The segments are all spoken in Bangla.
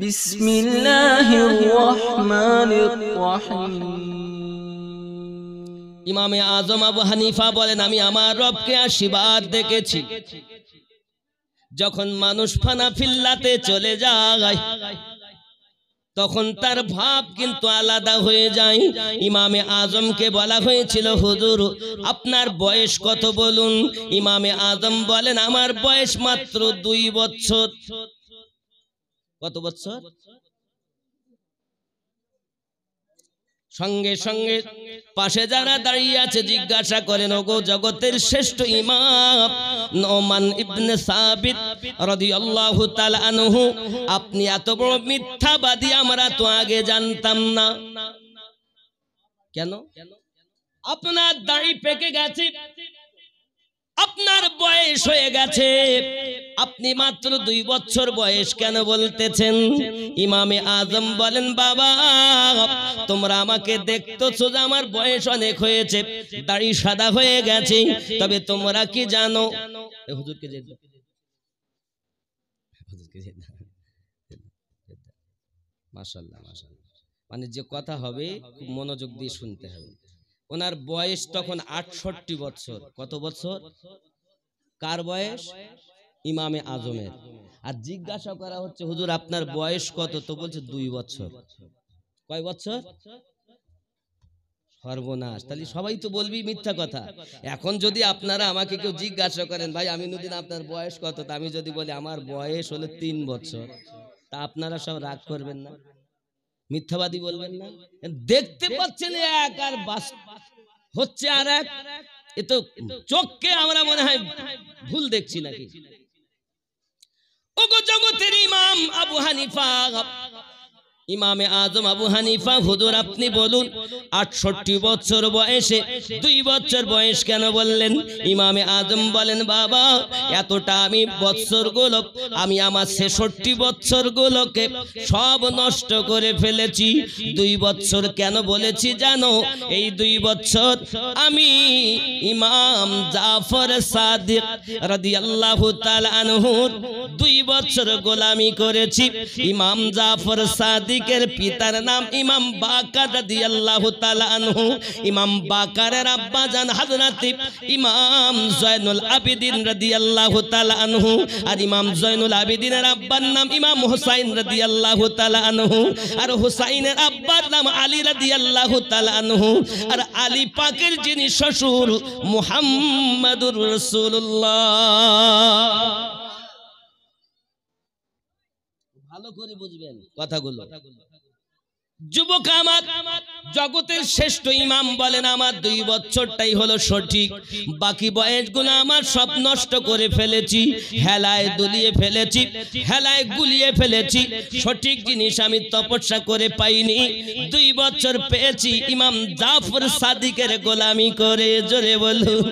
বিসমিল্লাহির রহমানির রহিম। ইমামে আজম আবু হানিফা বলেন, আমি আমার রবকে 80 বার দেখেছি। যখন মানুষ ফানা ফিল্লাতে চলে যায় তখন তার ভাব কিন্তু আলাদা হয়ে যায়। ইমামে আজমকে বলা হয়েছিল, হুজুর আপনার বয়স কত বলুন। ইমামে আজম বলেন, আমার বয়স মাত্র 2 বছর। কত বছর? সঙ্গে সঙ্গে পাশে যারা দাঁড়িয়ে আছে জিজ্ঞাসা করেন, ওগো জগতের শ্রেষ্ঠ ইমাম নোমান ইবনে সাবিত রাদিয়াল্লাহু তাআলা আনহু, আপনি এত বড় মিথ্যাবাদী আমরা তো আগে জানতাম না। কেন? আপনার দাড়ি পেকে গেছে, আপনার বয়স হয়ে গেছে, আপনি মাত্র 2 বছর বয়স কেন বলতেছেন? ইমামে আজম বলেন, বাবা তোমরা আমাকে দেখতেছো যে আমার বয়স অনেক হয়েছে, দাড়ি সাদা হয়ে গেছে, তবে তোমরা কি জানো? হুজুরকে যে মাশাআল্লাহ মাশাআল্লাহ, মানে যে কথা হবে খুব মনোযোগ দিয়ে শুনতে হবে। ওনার বয়স তখন 68 বছর। কত বছর? কার বয়স? ইমামে আজমের। আর জিজ্ঞাসা করা হচ্ছে, হুজুর আপনার বয়স কত? তো বলছে 2 বছর। কয় বছর? সর্বনাশ, তাহলে সবাই তো বলবি মিথ্যা কথা। এখন যদি আপনারা আমাকে কেউ জিজ্ঞাসা করেন, ভাই আমিনুদ্দিন আপনার বয়স কত, তা আমি যদি বলি আমার বয়স হলো 3 বছর, তা আপনারা সব রাগ করবেন না? মিথ্যাবাদী বলবেন না? দেখতে পাচ্ছেন এক আর হচ্ছে আর এক, এ তো চোখকে আমরা মনে হয় ভুল দেখছি নাকি? ওগো জগতের ইমাম আবু হানিফা, ইমামে আজম আবু হানিফা, হুজুর আপনি বলুন 68 বছর বয়সে 2 বছর বয়স কেন বললেন? ইমামে আজম বলেন, বাবা এতটা আমি বছরগুলো, আমি আমার 66 বছরগুলোকে সব নষ্ট করে ফেলেছি। 2 বছর কেন বলেছি জানো? এই 2 বছর আমি ইমাম জাফর সাদিক রাদিয়াল্লাহু তাআলা আনহুর 2 বছর গোলামি করেছি। ইমাম জাফর সাদিক এর পিতার নাম ইমাম বাকার রাদিয়াল্লাহু তাআলা আনহু। ইমাম বাকারের আব্বা জান হযরত ইমাম জয়নুল আবেদিন রাদিয়াল্লাহু তাআলা আনহু, আর ইমাম জয়নুল আবেদিনের আব্বার নাম ইমাম হুসাইন রাদিয়াল্লাহু তাআলা আনহু, আর হুসাইনের আব্বার নাম আলী রাদিয়াল্লাহু তাআলা আনহু, আর আলী পাকের যিনি শ্বশুর মুহাম্মাদুর রাসূলুল্লাহ। ভালো করে বুঝবেন কথাগুলো। যুবক আমার, জগতের শ্রেষ্ঠ ইমাম বলেন, আমার 2 বছরটাই হলো সঠিক, বাকি বয়সগুলো আমার সব নষ্ট করে ফেলেছি, হেলায় দুলিয়ে ফেলেছি, হেলায় গুলিয়ে ফেলেছি। সঠিক জিনিস আমি তপস্যা করে পাইনি, 2 বছর পেয়েছি ইমাম জাফর সাদিকের গোলামি করে। জোরে বলুন।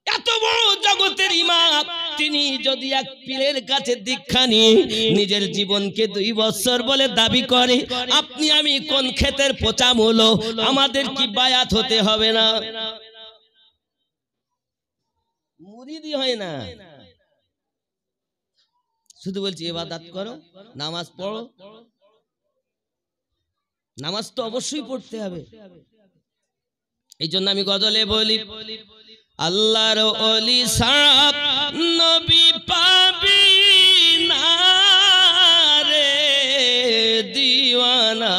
এত বড় জগতের ইমাম, তিনি যদি এক পীরের কাছে দীক্ষা নিয়ে নিজের জীবনকে 2 বছর বলে দাবি করে, আপনি আমি কোন ক্ষেতের পচা মূলো? আমাদের কি বায়াত হতে হবে না? মুরিদি হয় না, শুধু বলছি ইবাদত করো, নামাজ পড়ো। নামাজ তো অবশ্যই পড়তে হবে। এই জন্য আমি গজলে বলি, আল্লাহর ওলি সাহাব নবী পাবি না রে দিওয়ানা,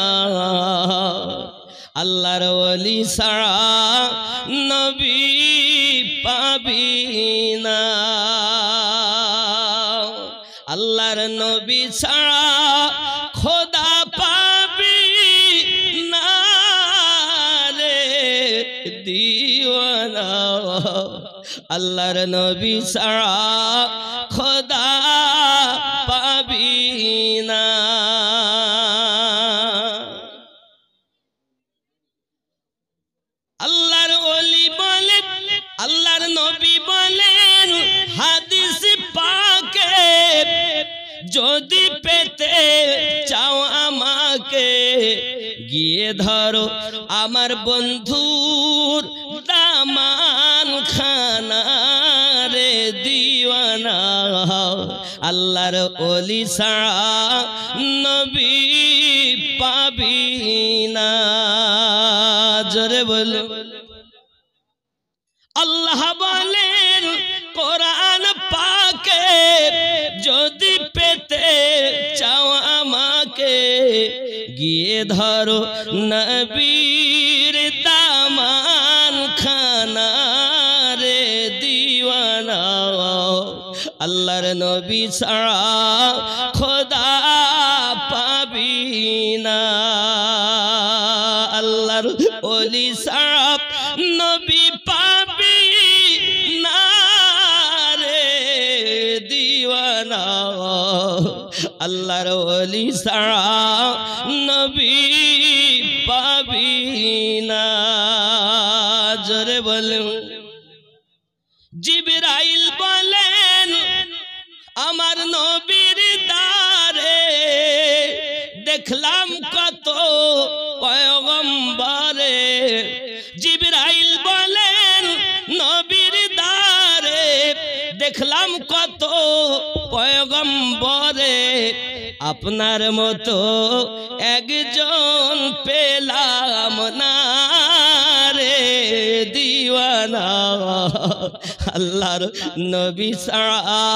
আল্লাহর ওলি সাহাব নবী পাবি না, আল্লাহর নবী ছাড়া খোদা পাবি না রে দিওয়ানা, আল্লাহর নবী ছাড়া খোদা পাবি না। আল্লাহর ওলি বলেন, আল্লাহর নবী বলেন হাদিস পাকে, যদি পেতে চাও আমাকে গিয়ে ধরো আমার বন্ধুর দামান খানা রে দিওয়ানা, আল্লাহর ওলি ছাড়া নবী পাবি না। জোরে বলো। আল্লাহ বলেন কোরআন পাকে, যদি পেতে চাও আমাকে, গিয়ে ধরো নবীর দামান খানা রে দিওয়ানা। আল্লাহর নবী ছাড়া খোদা পাবি না। আল্লাহর ওলি ছাড়া নবী পাবি না রে দিওয়ানা। আল্লাহর ওলি ছাড়া নবী পাবি না। জোরে বলুন। জিবরাইল বলেন আমার নবীর দারে দেখলাম কত পয়গম্বরে। জিবরাইল বলেন নবীর দারে দেখলাম কত পয়গম্বরে, আপনার মতো একজন পেলাম না রে দিওয়ানা। আল্লাহর নবী ছাড়া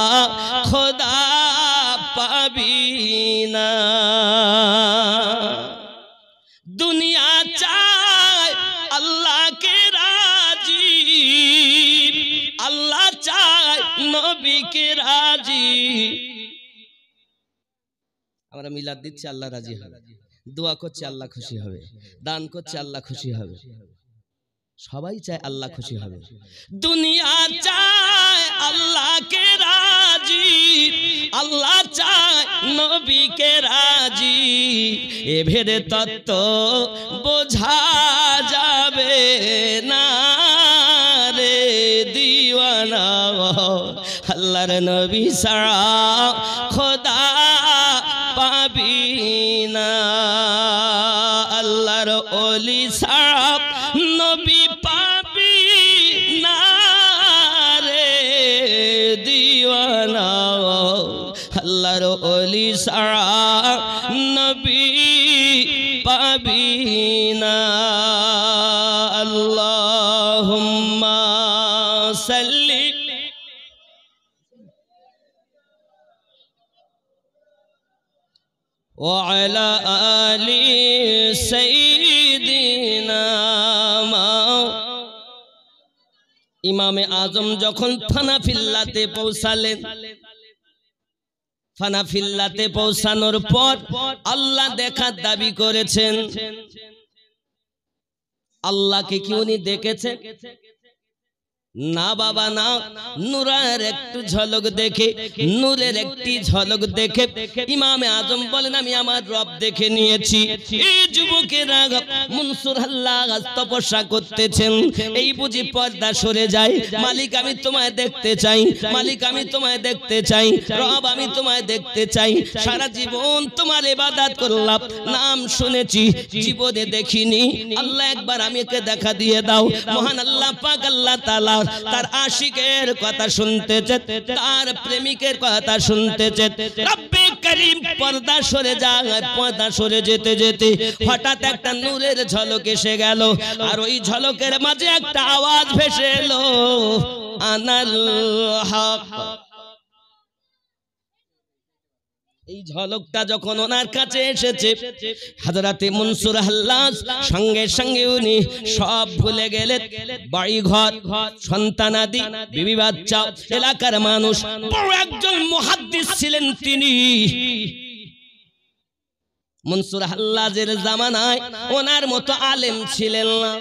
খোদা পাবি না। দুনিয়া চায় আল্লাহকে রাজি, আল্লাহ চায় নবীকে রাজি। আমরা মিলাদ দিচ্ছি আল্লাহ রাজি হবে, দোয়া করছে আল্লাহ খুশি হবে, দান করছে আল্লাহ খুশি হবে, সবাই চায় আল্লাহ খুশি হবে। দুনিয়া চায় আল্লাহকে রাজি, আল্লাহ চায় নবীকে রাজি। এ ভেদে তত্ত্ব বোঝা যাবে না রে দিওয়ানা। আল্লাহর নবী ছাড়া খোদা পাবি না। আল্লাহর ওলি ছাড়া নবী পাবি না রে দিওয়ানা। আল্লাহর ওলি ছাড়া নবী পাবি না। আল্লাহুম্মা সাল্লি وعلى آل سيدنا ইমামে আজম যখন ফানাফিল্লাতে পৌঁছালেন, ফানাফিল্লাতে পৌঁছানোর পর আল্লাহ দেখার দাবি করেছেন। আল্লাহকে কি উনি দেখেছেন? না বাবা না। নূরের একটু ঝলক দেখে, নূরের একটি ঝলক দেখে ইমামে আজম বলেন আমি আমার রব দেখে নিয়েছি। এই যুবকেরা মনসুর আল্লাহ তপস্যা করতেছেন, এই বুঝি পর্দা সরে যায়। মালিক আমি তোমায় দেখতে চাই, মালিক আমি তোমায় দেখতে চাই, রব আমি তোমায় দেখতে চাই। সারা জীবন তোমার ইবাদত করলাম, নাম শুনেছি, জীবনে দেখিনি। আল্লাহ একবার আমাকে দেখা দিয়ে দাও। মহান আল্লাহ পাক আল্লাহ তাআলা তার আশিকের কথা শুনতেছে, তার প্রেমিকের কথা শুনতেছে। রব্বে করিম পর্দা সরে যায়, পর্দা সরে যেতে যেতে হঠাৎ একটা নূরের ঝলক এসে গেল। আর ওই ঝলকের মাঝে একটা আওয়াজ ভেসে এলো, আনাল হক। এই ঝলকটা যখন ওনার কাছে এসেছে, হযরতে মনসুর আল্লাহ সঙ্গে সঙ্গে উনি সব ভুলে গেলেন। বাড়ি ঘর, সন্তানাদি, বিবি বাচ্চা, এলাকার মানুষ। বড় একজন মুহাদ্দিস ছিলেন তিনি। মনসুর আল্লাহের জামানায় ওনার মতো আলেম ছিলেন না।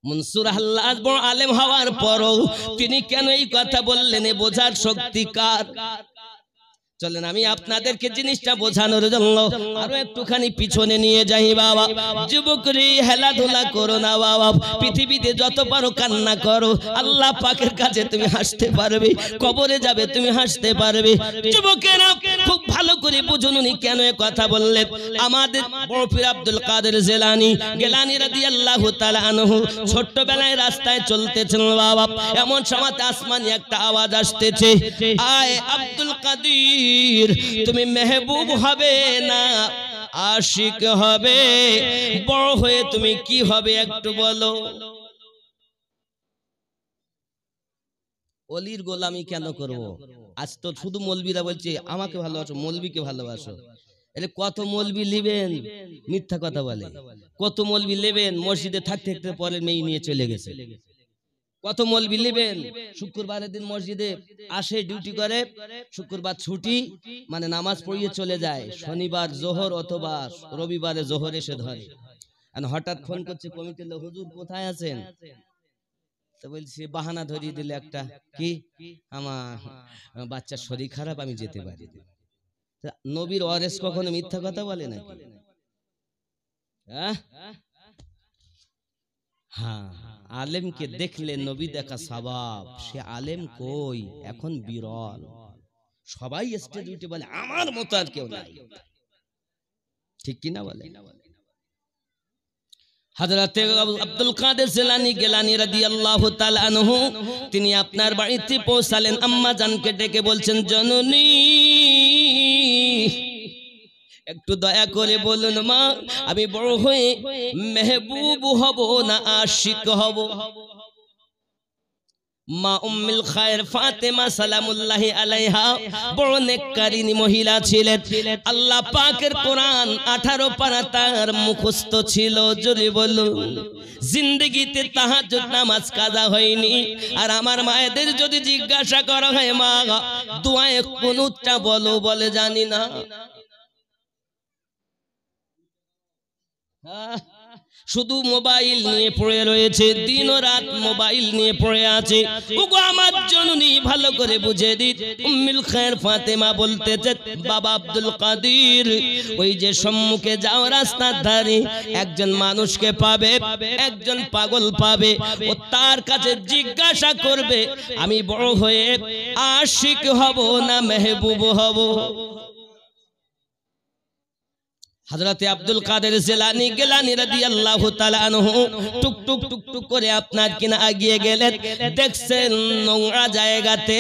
মনসুর আল্লাহ বড় আলেম হওয়ার পরও তিনি কেন এই কথা বললেন, এ বোঝার শক্তি কার? চলেন আমি আপনাদেরকে জিনিসটা বোঝানোর জন্য আরো একটুখানি পিছনে নিয়ে যাই। বাবা যুবকরি হেলাধুলা করো না বাবা, পৃথিবীতে যত পারো কান্না করো, আল্লাহ পাকের কাছে তুমি হাসতে পারবে, কবরে যাবে তুমি হাসতে পারবে। যুবকেরা খুব ভালো করে বুঝুন উনি কেন এ কথা বললেন। আমাদের বড় পীর আব্দুল কাদের গেলানী রাদিয়াল্লাহু তাআলা আনহু ছোট্টবেলায় রাস্তায় চলতেছেন বাবা, এমন সময় আসমানে একটা আওয়াজ আসতেছে, আয় আব্দুল কাদির তুমি মেহবুব হবে না আশিক হবে, বড় হয়ে তুমি কি হবে একটু বলো। অলির গোলামি কেন করব? আজ তো শুধু মৌলবীরা বলছে আমাকে ভালোবাসো, মৌলবীকে ভালোবাসো। এলে কত মৌলবী নেবেন, মিথ্যা কথা বলে। কত মৌলবী নেবেন, মসজিদে থাকতে থাকতে পরে মেয়ে নিয়ে চলে গেছে। কত মৌলবী নেবেন, শুক্রবারের দিন মসজিদে আসে, ডিউটি করে, শুক্রবার ছুটি মানে নামাজ পড়িয়ে চলে যায়, শনিবার জোহর অথবা রবিবারে জোহর এসে ধরে। আর হঠাৎ ফোন করছে কমিটির লোক, হুজুর কোথায় আছেন? তো বলছি বাহানা ধরিয়ে দিলে একটা, কি আমার বাচ্চার শরীর খারাপ, আমি যেতে পারি। নবীর ওয়ারিস কখনো মিথ্যা কথা বলে নাকি? হ্যাঁ, আলেমকে দেখলে নবী দেখা সওয়াব, সে আলেম কই এখন বিরল। সবাই স্টেজ উঠে বলে আমার মতো আর কেউ নাই, ঠিক কিনা বলে? হযরতে আব্দুল কাদের জিলানী গিলানী রাদিয়াল্লাহু তাআলা আনহু তিনি আপনার বাড়িতে পৌঁছালেন, আম্মা জানকে ডেকে বলছেন, জননী একটু দয়া করে বলুন মা, আমি বড় হয়ে মেহবুব হব না আশিক হব? মা উম্মুল খায়র ফাতেমা সালামুল্লাহি আলাইহা বড় নেককারিনী মহিলা ছিলেন। আল্লাহ পাকের কোরআন 18 পারা তার মুখস্থ ছিল। জোরে বলুন, জিন্দেগিতে তাহাজ্জুদ নামাজ কাজা হয়নি। আর আমার মায়েদের যদি জিজ্ঞাসা করা হয় মা দুআয়ে কুনুতটা বলো, বলে জানি না। শুধু মোবাইল নিয়ে পড়ে রয়েছে, দিন ও রাত মোবাইল নিয়ে পড়ে আছে। ওগো আমার জননী ভালো করে বুঝে দিন। উম্মুল খায়র ফাতেমা বলতেছে, বাবা আব্দুল কাদের ওই যে সম্মুখে যাও রাস্তার ধারে একজন মানুষকে পাবে, একজন পাগল পাবে, ও তার কাছে জিজ্ঞাসা করবে আমি বড় হয়ে আশিক হব না মেহবুব হব? হযরতে আব্দুল কাদের জিলানী গিলানী রাদিয়াল্লাহু তাআলা আনহু টুক টুক টুক টুক করে আপনার কিনা এগিয়ে গেলেন। দেখছেন নোংরা জায়গাতে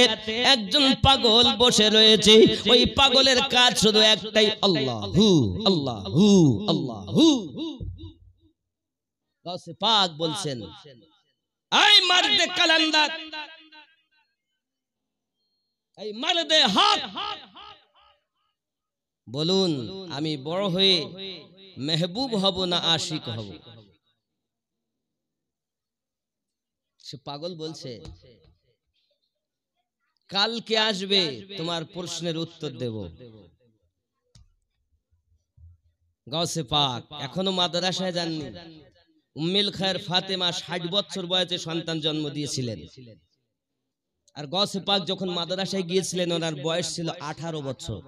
একজন পাগল বসে রয়েছে। ওই পাগলের কাজ শুধু একটাই, আল্লাহু আল্লাহু আল্লাহু। গাউসে পাক বলছেন, এই মারদে কালান্দার, এই মারদে হক, বলুন আমি বড় হয়ে মেহবুব হব না আশিক হব? সে পাগল বলছে, কালকে আসবে তোমার প্রশ্নের উত্তর দেব। গাউসে পাক এখনো মাদ্রাসায় যাননি। উম্মুল খায়র ফাতেমা 60 বছর বয়সে সন্তান জন্ম দিয়েছিলেন। আর গাউসে পাক যখন মাদ্রাসায় গিয়েছিলেন ওনার বয়স ছিল 18 বছর।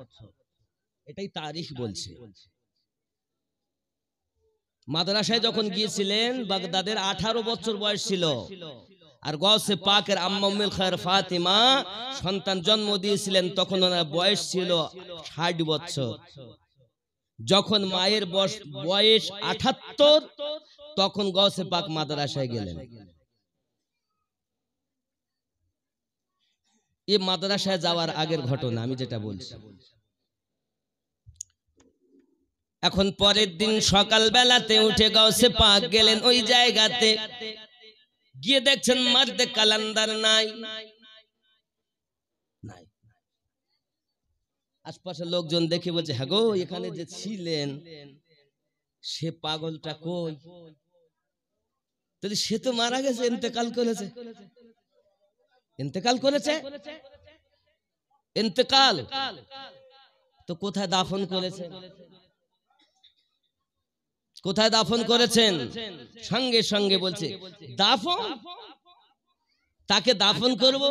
এটাই তারিখ বলছে। মাদ্রাসায় যখন গিয়েছিলেন বাগদাদের 18 বছর বয়স ছিল। আর গাউসে পাকের আম্মা উম্মুল খায়র ফাতেমা সন্তান জন্ম দিয়েছিলেন তখন ওনার বয়স ছিল 60 বছর। যখন মায়ের বয়স 78 তখন গাউসে পাক মাদ্রাসায় গেলেন। এই মাদ্রাসায় যাওয়ার আগের ঘটনা আমি যেটা বলছি। এখন পরের দিন সকাল বেলাতে উঠে গাউসে পাক গেলেন ওই জায়গাতে, গিয়ে দেখছেন মারদে কালান্দার নাই। আশপাশের লোকজন দেখে বলছে, হ্যাঁ গো এখানে যে ছিলেন সে পাগলটা কই? তাহলে সে তো মারা গেছে, ইন্তেকাল করেছে। ইন্তেকাল করেছে, ইন্তেকাল তো কোথায় দাফন করেছে? কোথায় দাফন করেছেন? সঙ্গে সঙ্গে বলছে দাফন, তাকে দাফন করব?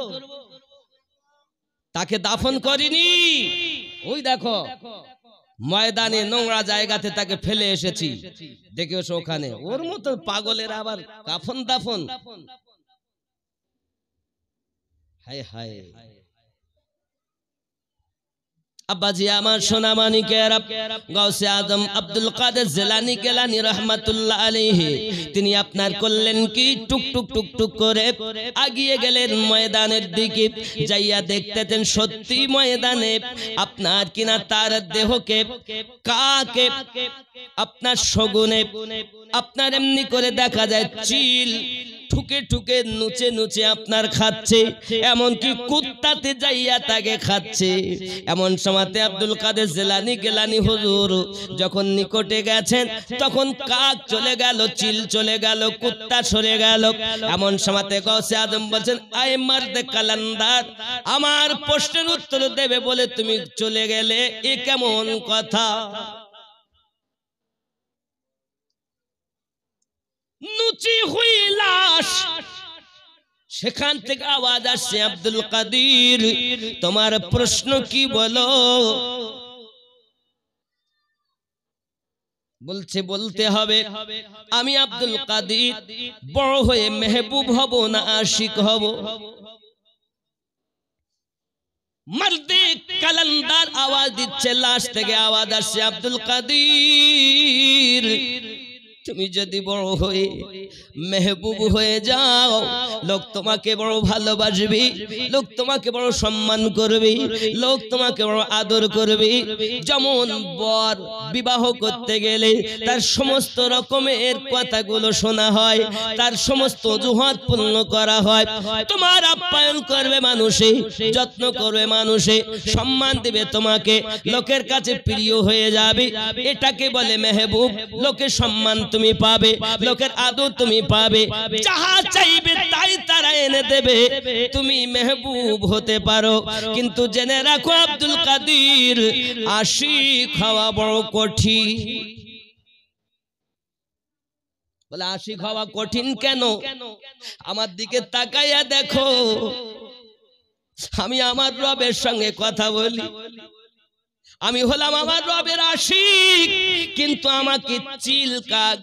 তাকে দাফন করিনি। ওই দেখো ময়দানে নোংরা জায়গাতে তাকে ফেলে এসেছি, দেখে এসো ওখানে। ওর মতো পাগলের আবার কাফন দাফন? হায় হায়। আব্বাজি আমার সোনা মানিকেরা, গাউসে আজম আব্দুল কাদের জিলানী গিলানী রাহমাতুল্লাহ আলাইহি তিনি আপনার করলেন কি, টুক টুক টুক টুক করে আগিয়ে গেলেন ময়দানের দিকে। যাইয়া দেখতেছেন সত্যি ময়দানে আপনার কিনা তার দেহকে কাকে আপনার শগুনে আপনার এমনি করে দেখা যায় চিল ঠুকে ঠুকে নুচে নুচে আপনার খাচ্ছে, এমনকি কুত্তাতে যাইয়া তাকে খাচ্ছে। এমন সময়তে আব্দুল কাদের জিলানী গিলানী হুজুর যখন নিকটে গেছেন, তখন কাক চলে গেল, চিল চলে গেল, কুত্তা সরে গেল। এমন সময়তে গাউসে আজম বলছেন, আয় মারদে কালান্দার, আমার প্রশ্নের উত্তর দেবে বলে তুমি চলে গেলে, এ কেমন কথা? নুচি হুই লাশ, সেখান থেকে আওয়াজ আসছে, আব্দুল কাদের তোমার প্রশ্ন কি বলো? বলছে বলতে হবে, আমি আব্দুল কাদের বড় হয়ে মেহবুব হব না আশিক হব? মারদে কালান্দার আওয়াজ দিচ্ছে, লাশ থেকে আওয়াজ আসছে, আব্দুল কাদের তুমি যদি বড় হয়ে মেহবুব হয়ে যাও, লোক তোমাকে বড় ভালোবাসবে, লোক তোমাকে বড় সম্মান করবে, লোক তোমাকে বড় আদর করবে। যেমন বর বিবাহ করতে গেলে তার সমস্ত রকমের কথাগুলো শোনা হয়, তার সমস্ত অজুহাত পূর্ণ করা হয়। তোমার আপ্যায়ন করবে মানুষে, যত্ন করবে মানুষে, সম্মান দিবে তোমাকে, লোকের কাছে প্রিয় হয়ে যাবে। এটাকে বলে মেহবুব। লোকের সম্মান তুমি পাবে, লোকের আদর তুমি পাবে, যাহা চাইবে তাই তারা এনে দেবে, তুমি মেহবুব হতে পারো। কিন্তু জেনে রাখো আব্দুল কাদের আশিক হওয়া বড় কঠিন। বলে আশিক হওয়া কঠিন কেন? আমার দিকে তাকাইয়া দেখো, আমি আমার রবের সঙ্গে কথা বলি, আমি হলাম আমার রবের আশিক, কিন্তু আমাকে চিল কাক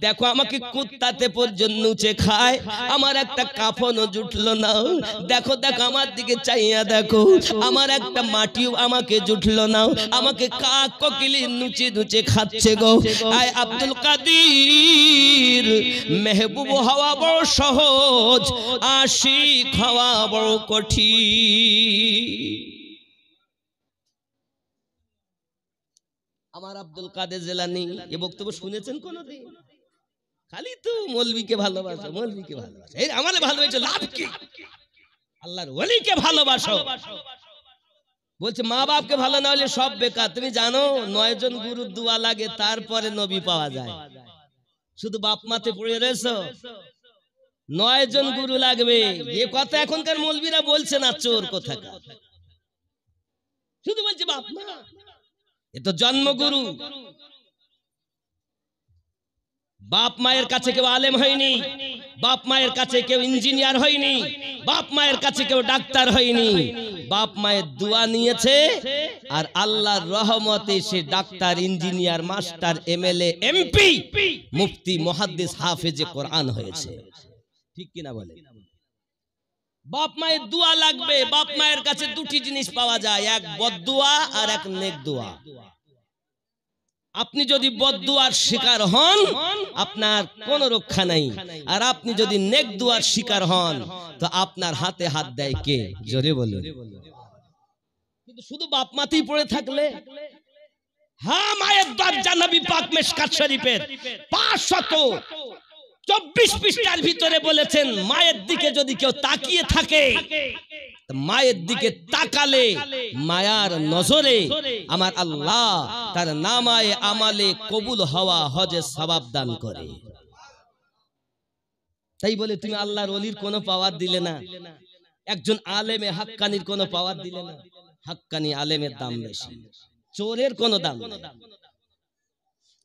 দেখো, আমাকে কুত্তাতে পর্যন্ত নুচে খায়, আমার একটা কাফনও জুটলো না। দেখো দেখো আমার দিকে চাইয়া দেখো, আমার একটা মাটিও আমাকে জুটলো না, আমাকে কাক কোকিলি নুচে নুচে খাচ্ছে গো। আয় আব্দুল কাদের মেহবুব হওয়া বড় সহজ, আশিক হওয়া বড় কঠিন। আমার আব্দুল কাদের জিলানী এই বক্তব্য শুনেছেন কোনদিন? খালি তো মৌলবীকে ভালোবাসো, মৌলবীকে ভালোবাসো, এই আমারে ভালোবাসো লাভ কি? আল্লাহর ওলিকে ভালোবাসো। বলছে মা বাপকে ভালো না হলে সব বেকার। তুমি জানো 9 জন গুরুর দোয়া লাগে, তারপরে নবী পাওয়া যায়। শুধু বাপ মাতে পড়ে রয়েছো, 9 জন গুরু লাগবে। এ কথা এখনকার মৌলবীরা বলছে না, চোর কোথাকার। শুধু বলছে বাপ মা, এ তো জন্মগুরু। বাপ মায়ের কাছে কেউ আলেম হয়নি, বাপ মায়ের কাছে কেউ ইঞ্জিনিয়ার হয়নি, বাপ মায়ের কাছে কেউ ডাক্তার হয়নি। বাপ মায়ের দোয়া নিয়েছে, আর আল্লাহর রহমতে সে doctor, engineer, master, MLA, MP, মুফতি, মুহাদ্দিস, হাফেজে কোরআন হয়েছে। ঠিক কিনা বলে? বাপ মায়ের দোয়া লাগবে। বাপ মায়ের কাছে দুটি জিনিস পাওয়া যায়, এক বদদুয়া আর এক নেক দোয়া। আপনি যদি বদদুয়ার শিকার হন, আপনার কোনো রক্ষা নাই। আর আপনি যদি নেক দুয়ার শিকার হন, তো আপনার হাতে হাত দেয় কে? জোরে বলুন। কিন্তু শুধু বাপ মাতেই পড়ে থাকলে, হ্যাঁ, মায়ের দরজা নবী পাক মিশকাত শরীফের 524 পৃষ্ঠার ভিতরে বলেছেন, মায়ের দিকে যদি কেউ তাকিয়ে থাকে, মায়ের দিকে তাকালে মায়ার নজরে আমার আল্লাহ তার নামায়ে আমালে কবুল হওয়া হজে সওয়াব দান করে। তাই বলে তুমি আল্লাহর ওলির কোনো পাওয়ার দিলে না, একজন আলেমে হাক্কানির কোনো পাওয়ার দিলে না। হাক্কানি আলেমের দাম বেশি, চোরের কোনো দাম নেই।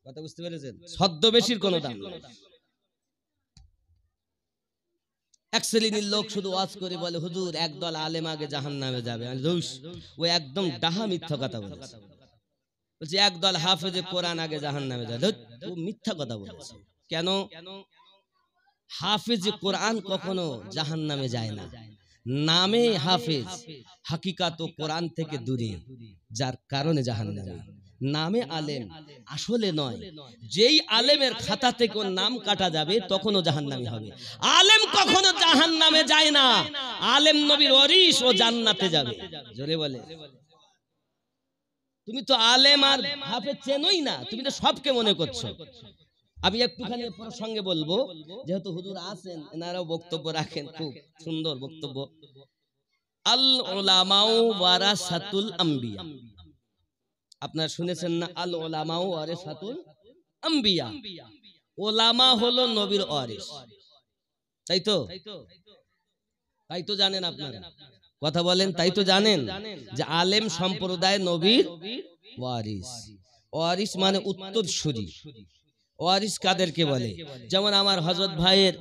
কথা বুঝতে পেরেছেন? ছদ্মবেশীর কোনো দাম নেই। এক শ্রেণীর লোক শুধু ওয়াজ করে বলে, হুজুর একদল আলেম আগে জাহান্নামে যাবে। ও একদম ডাহা মিথ্যা কথা বলেছে। বলছে একদল হাফেজে কোরআন আগে জাহান্নামে যাবে। ও মিথ্যা কথা বলেছে। কেন? হাফেজে কোরআন কখনো জাহান্নামে যায় না। নামে হাফেজ, হাকিকাত ও কোরআন থেকে দূরে, যার কারণে জাহান্নামী। নামে আলেম, আসলে নয়। যেই আলেমের খাতা থেকে ওর নাম কাটা যাবে তখনও জাহান্নামী হবে। আলেম কখনো জাহান্নামে যায় না। আলেম নবীর ওয়ারিস, ও জান্নাতে যাবে। জোরে বলে। তুমি তো আলেম আর হাফেজ চেনোই না, তুমি তো সবকে মনে করছো। আমি একটুখানি প্রসঙ্গে বলবো, যেহেতু হুজুর আছেন, এনারাও বক্তব্য রাখেন, খুব সুন্দর বক্তব্য। আল উলামাউ ওয়ারাসাতুল আম্বিয়া, আপনারা শুনেছেন না? আল উলামাউ ওয়ারাসাতুল আম্বিয়া, ওলামা হলো নবীর ওয়ারিস, তাই তো? তাই তো জানেন আপনারা, কথা বলেন, তাই তো জানেন যে আলেম সম্প্রদায় নবীর ওয়ারিস। ওয়ারিস মানে উত্তরসূরি। ওয়ারিস কাদেরকে বলে? যেমন আমার হযরত ভাইয়ের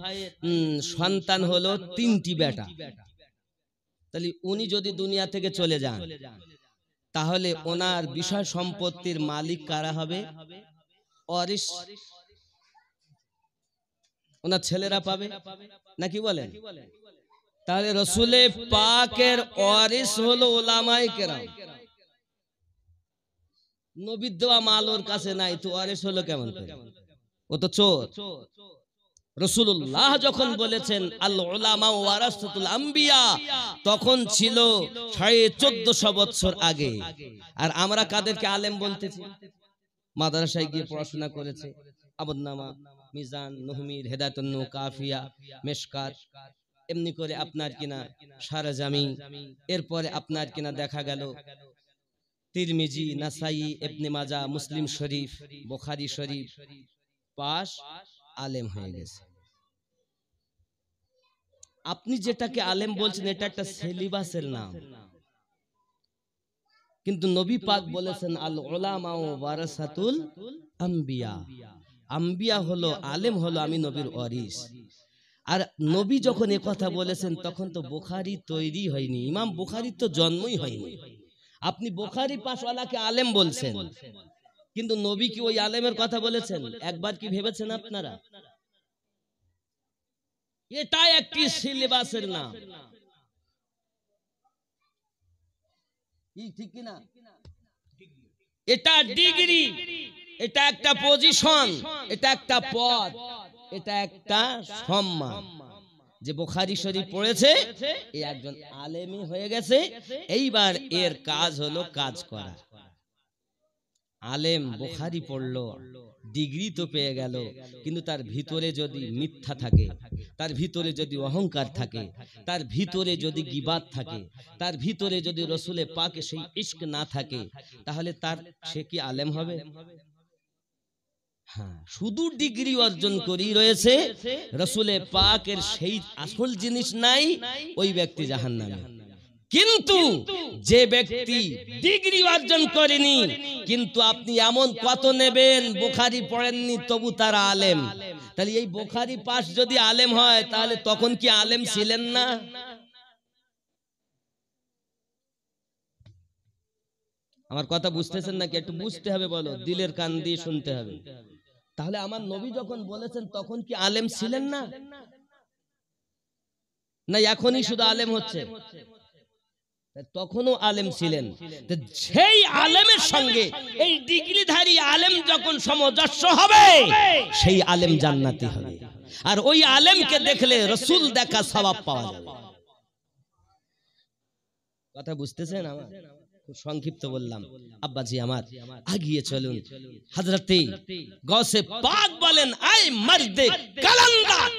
সন্তান হলো 3টি বেটা, তাহলে উনি যদি দুনিয়া থেকে চলে যান, তাহলে ওনার বিষয় সম্পত্তির মালিক কারা হবে? ওয়ারিস ওনার ছেলেরা পাবে, নাকি বলেন? তাহলে রসুলে পাকের ওয়ারিস হলো উলামায়ে কেরাম। নবীর দেওয়া মাল ওর কাছে নাই, তো ওয়ারিস হলো কেমন করে? ও তো চোর। রাসূলুল্লাহ যখন বলেছেন আল উলামা ওয়ারাসাতুল আম্বিয়া, তখন ছিল 1450 বছর আগে। আর আমরা কাদেরকে আলেম বলতেছি? মাদ্রাসায় গিয়ে পড়াশোনা করেছে, আবুন্নামা, মিজান, নহমির, হেদায়েতুন নূর, কাফিয়া, মিশকাত, এমনি করে আপনার কিনা সারাজামি, এরপরে আপনার কিনা দেখা গেল তিরমিজি, নাসাই, ইবনে মাজাহ, মুসলিম শরীফ, বুখারী শরীফ পাস, আলেম হয়ে গেছে। আপনি যেটাকে আলেম বলছেন, এটা একটা সিলেবাসের নাম, কিন্তু নবী পাক বলেছেন আল উলামা ওয়ারাসাতুল আম্বিয়া। আম্বিয়া হলো, আলেম হলো আমি নবীর ওয়ারিস। আর নবী যখন এ কথা বলেছেন, তখন তো বুখারী তৈরি হয়নি, ইমাম বুখারীর তো জন্মই হয়নি। আপনি বুখারী পাশওয়ালাকে আলেম বলছেন, কিন্তু নবী কি ওই আলেমের কথা বলেছেন? একবার কি ভেবেছেন আপনারা? এটা একটি সিলেবাসের নাম, ঠিক কি না? এটা ডিগ্রি, এটা একটা পজিশন, এটা একটা পদ, এটা একটা সম্মান। যে বুখারী শরীফ পড়েছে, এই একজন আলেমই হয়ে গেছে। এইবার এর কাজ হলো কাজ করা। আলেম বুখারী পড়লো, ডিগ্রি তো পেয়ে গেল, কিন্তু তার ভিতরে যদি মিথ্যা থাকে, তার ভিতরে যদি অহংকার থাকে, তার ভিতরে যদি গীবাত থাকে, তার ভিতরে যদি রসুলে পাকে সেই ইশক না থাকে, তাহলে সে কি আলেম হবে? হ্যাঁ, শুধু ডিগ্রি অর্জন করি রয়েছে, রসুলে পাকের সেই আসল জিনিস নাই, ওই ব্যক্তি জাহান্নামী। কিন্তু যে ব্যক্তি ডিগ্রি অর্জন করেনি, কিন্তু আপনি এমন কত নেবেন, বুখারী পড়েননি তবু তারা আলেম, তাহলে এই বুখারী পাস যদি আলেম হয়, তাহলে তখন কি আলেম ছিলেন না? আমার কথা বুঝতেছেন নাকি? একটু বুঝতে হবে, বলো, দিলের কান দিয়ে শুনতে হবে। তাহলে আমার নবী যখন বলেছেন, তখন কি আলেম ছিলেন না? না এখনই শুধু আলেম হচ্ছে? তখনও আলেম ছিলেন। সেই আলেমের সঙ্গে এই ডিগ্রিধারী আলেম যখন সামঞ্জস্য হবে, সেই আলেম জান্নাতি হবে। আর ওই আলেমকে দেখলে রাসূল দেখা সওয়াব পাওয়া যাবে। কথা বুঝতেছেন? আমার খুব সংক্ষিপ্ত বললাম। আব্বাজি আমার, আগিয়ে চলুন। হযরতে গৌসে পাক বলেন, আয় মর্দে কালান্দার,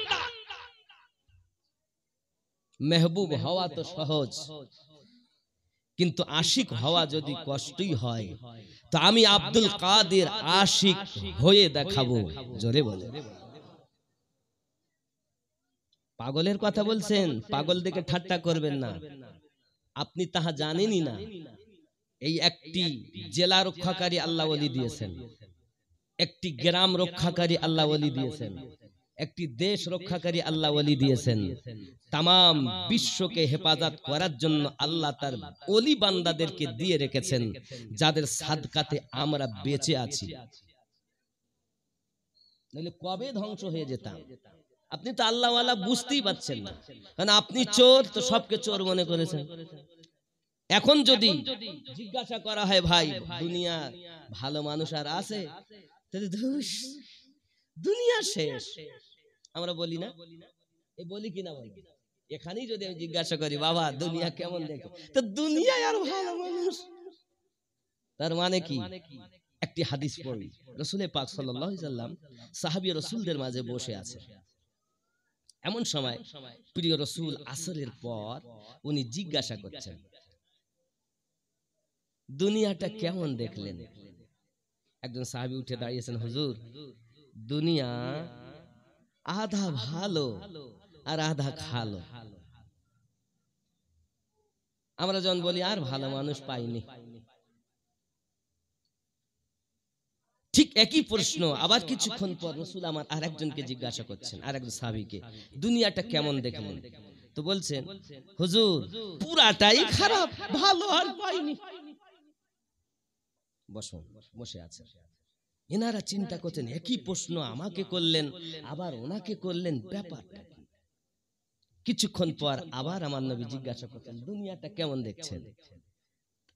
মেহবুব হওয়া তো সহজ, কিন্তু আশিক হওয়া যদি কষ্টই হয়, তো আমি আব্দুল কাদের আশিক হয়ে দেখাবো। জোরে বলে। পাগলের কথা বলছেন, পাগল দেখে ঠাট্টা করবেন না। আপনি তাহা জানেনই না। এই একটি জেলা রক্ষাকারী আল্লাহ ওলি দিয়েছেন, একটি গ্রাম রক্ষাকারী আল্লাহ ওলি দিয়েছেন, একটি দেশ রক্ষাকারী আল্লাহ ওলি দিয়েছেন। তামাম বিশ্বকে হেফাজত করার জন্য আল্লাহ তার ওলি বান্দাদেরকে দিয়ে রেখেছেন, যাদের সাদকাতে আমরা বেঁচে আছি, নইলে কবে ধ্বংস হয়ে যেতাম। আপনি তো আল্লাহওয়ালা বুঝতেই পারছেন না, কারণ আপনি চোর, তো সবকে চোর মনে করেছেন। এখন যদি জিজ্ঞাসা করা হয় ভাই দুনিয়া ভালো মানুষ আর আছে, দুনিয়া শেষ, আমরা বলি না, এ বলি কিনা বলি, এখানেই যদি আমি জিজ্ঞাসা করি বাবা দুনিয়া কেমন দেখো, তো দুনিয়ায় আর ভালো মানুষ, তার মানে কি? একটি হাদিস পড়ি, রাসূল পাক সাল্লাল্লাহু আলাইহি সাল্লাম সাহাবী রাসূলদের মাঝে বসে আছে। এমন সময় প্রিয় রাসূল আসরের পর উনি জিজ্ঞাসা করছেন দুনিয়াটা কেমন দেখলেন? একজন সাহাবী উঠে দাঁড়িয়েছেন, হুজুর দুনিয়া আধা ভালো আর আধা খালো। আমরা যখন বলি আর ভালো মানুষ পাইনি, ঠিক একই প্রশ্ন আবার কিছুক্ষণ পর রাসূল আমার আরেকজনকে জিজ্ঞাসা করছেন, আরেকজন সাহাবীকে, দুনিয়াটা কেমন দেখলেন? তো বলছেন হুজুর পুরাটাই খারাপ, ভালো আর পাইনি। বসে আছে, এনারা চিন্তা করছেন একই প্রশ্ন আমাকে করলেন আবার ওনাকে করলেন, ব্যাপারটা কি? কিছুক্ষণ পর আবার আমার নবী জিজ্ঞাসা করছেন দুনিয়াটা কেমন দেখছেন?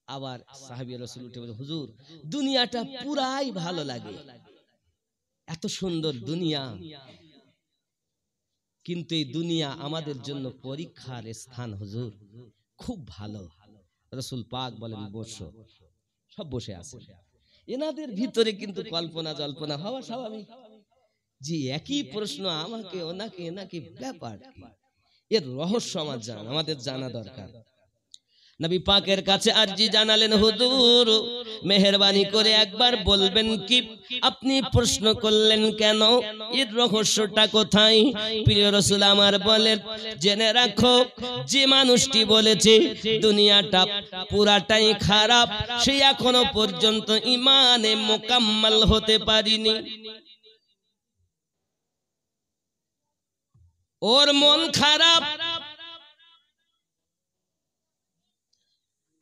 আবার সাহাবী রাসূল উঠে বলে, হুজুর দুনিয়াটা পুরাই ভালো লাগে, এত সুন্দর দুনিয়া, কিন্তু এই দুনিয়া আমাদের জন্য পরীক্ষার স্থান হুজুর, খুব ভালো। রাসূল পাক বলেন বসো, সব বসে আছে। এনাদের ভিতরে কিন্তু কল্পনা জল্পনা হওয়া স্বাভাবিক, যে একই প্রশ্ন আমাকে ওনাকে এনাকে, ব্যাপার কি? এর রহস্য আমাদের জানা দরকার। নবী পাকের কাছে আরজি জানালেন, হুজুর মেহেরবানি করে একবার বলবেন কি আপনি প্রশ্ন করলেন কেন, এর রহস্যটা কোথায়? প্রিয় রাসূল আমার বলেন, জেনে রাখো যে মানুষটি বলেছে দুনিয়াটা পুরাটাই খারাপ, সে এখনো পর্যন্ত ঈমানে মুকাম্মাল হতে পারেনি। ওর মন খারাপ।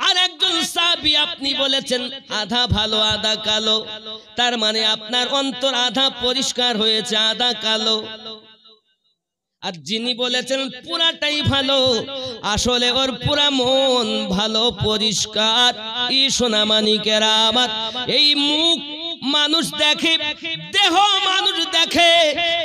আর একজন সাহাবী আপনি বলেছেন আধা ভালো আধা কালো, তার মানে আপনার অন্তর আধা পরিষ্কার হয়েছে আধা কালো। আর যিনি বলেছেন পুরাটাই ভালো, আসলে ওর পুরা মন ভালো পরিষ্কার। ই সোনামানিকেরা আমার, এই মুখ মানুষ দেখে, দেহ মানুষ দেখে,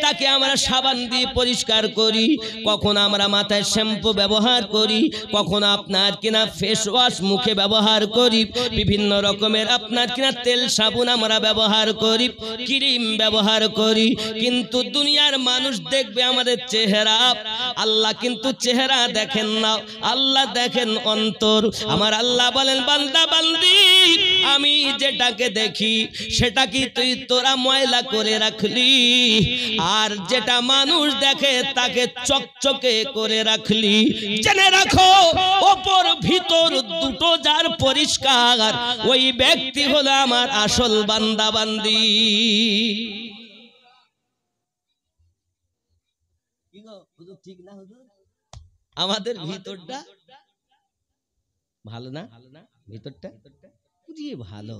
তাকে আমরা সাবান দিয়ে পরিষ্কার করি, কখন আমরা মাথায় শ্যাম্পু ব্যবহার করি, কখন আপনার কিনা ফেস ওয়াশ মুখে ব্যবহার করি, বিভিন্ন রকমের আপনার কিনা তেল সাবান আমরা ব্যবহার করি, ক্রিম ব্যবহার করি, কিন্তু দুনিয়ার মানুষ দেখবে আমাদের চেহারা। আল্লাহ কিন্তু চেহারা দেখেন না, আল্লাহ দেখেন অন্তর। আমার আল্লাহ বলেন, বান্দা বান্দি আমি যেটাকে দেখি সেটা কি তুই তোরা ময়লা করে রাখলি, আর যেটা মানুষ দেখে তাকে চকচকে করে রাখলি। জেনে রাখো ওপর ভিতর দুটো যার পরিষ্কার, ওই ব্যক্তি হলো আমার আসল বান্দা বান্দি। ঠিক না হুজুর? আমাদের ভিতরটা ভালো না, ভিতরটা পুরিয়ে ভালো।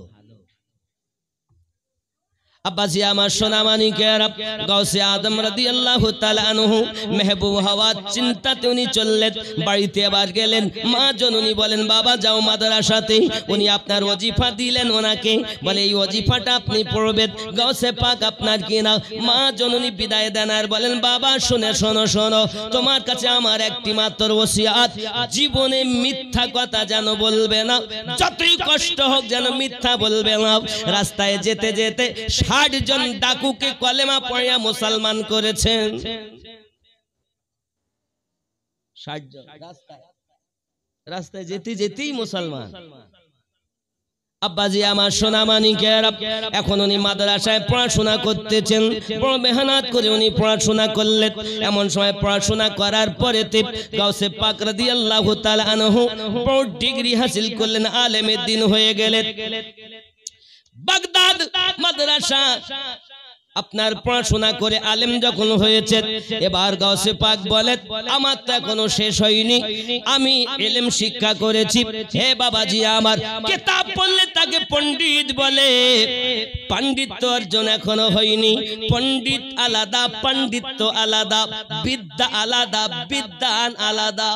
আব্বাসি আমার সোনামানিকেরা, গাউসে আদম রাদিয়াল্লাহু তাআলা আনহু মেহবুব হওয়ার চিন্তাতে উনি চললেন, বাড়িতে আবার গেলেন। মা জননী বলেন বাবা যাও মাদ্রাসাতে। উনি আপনার ওজিফা দিলেন ওনাকে, বলে এই ওজিফাটা আপনি পড়বেন। গাউসে পাক আপনার কিনা মা জননী বিদায় দেন আর বলেন বাবা শুনে শোনো শোনো, তোমার কাছে আমার একটি মাত্র ওসিয়াত, জীবনে মিথ্যা কথা যেন বলবে না, যতই কষ্ট হোক যেন মিথ্যা বলবে না। রাস্তায় যেতে যেতে 60 জন ডাকুকে কলেমা পড়িয়া মুসলমান করেছেন। 60 জন রাস্তায় যেতে যেতেই মুসলমান। আব্বাজি আমার সোনামানিকেরা, এখন উনি মাদ্রাসায় পড়াশোনা করতেছেন, বড় মেহনত করে উনি পড়াশোনা করলেন। এমন সময় পড়াশোনা করার পরে গাউসে পাক রাদিয়াল্লাহু তাআলা আনহু বড় ডিগ্রি হাসিল করলেন, আলেমের দিন হয়ে গেলেন। বাগদাদ মাদ্রাসা আপনার পড়াশোনা করে আলেম যখন হয়েছে, এবার গাউসে পাক বলে আমার তো এখনো শেষ হয়নি, আমি ইলম শিক্ষা করেছি। হে বাবাজি আমার, কিতাব পড়লে তাকে পণ্ডিত বলে, পাণ্ডিত্য অর্জন এখনো হয়নি। পণ্ডিত আলাদা, পাণ্ডিত্য আলাদা, বিদ্যা আলাদা, বিদ্যান আলাদা।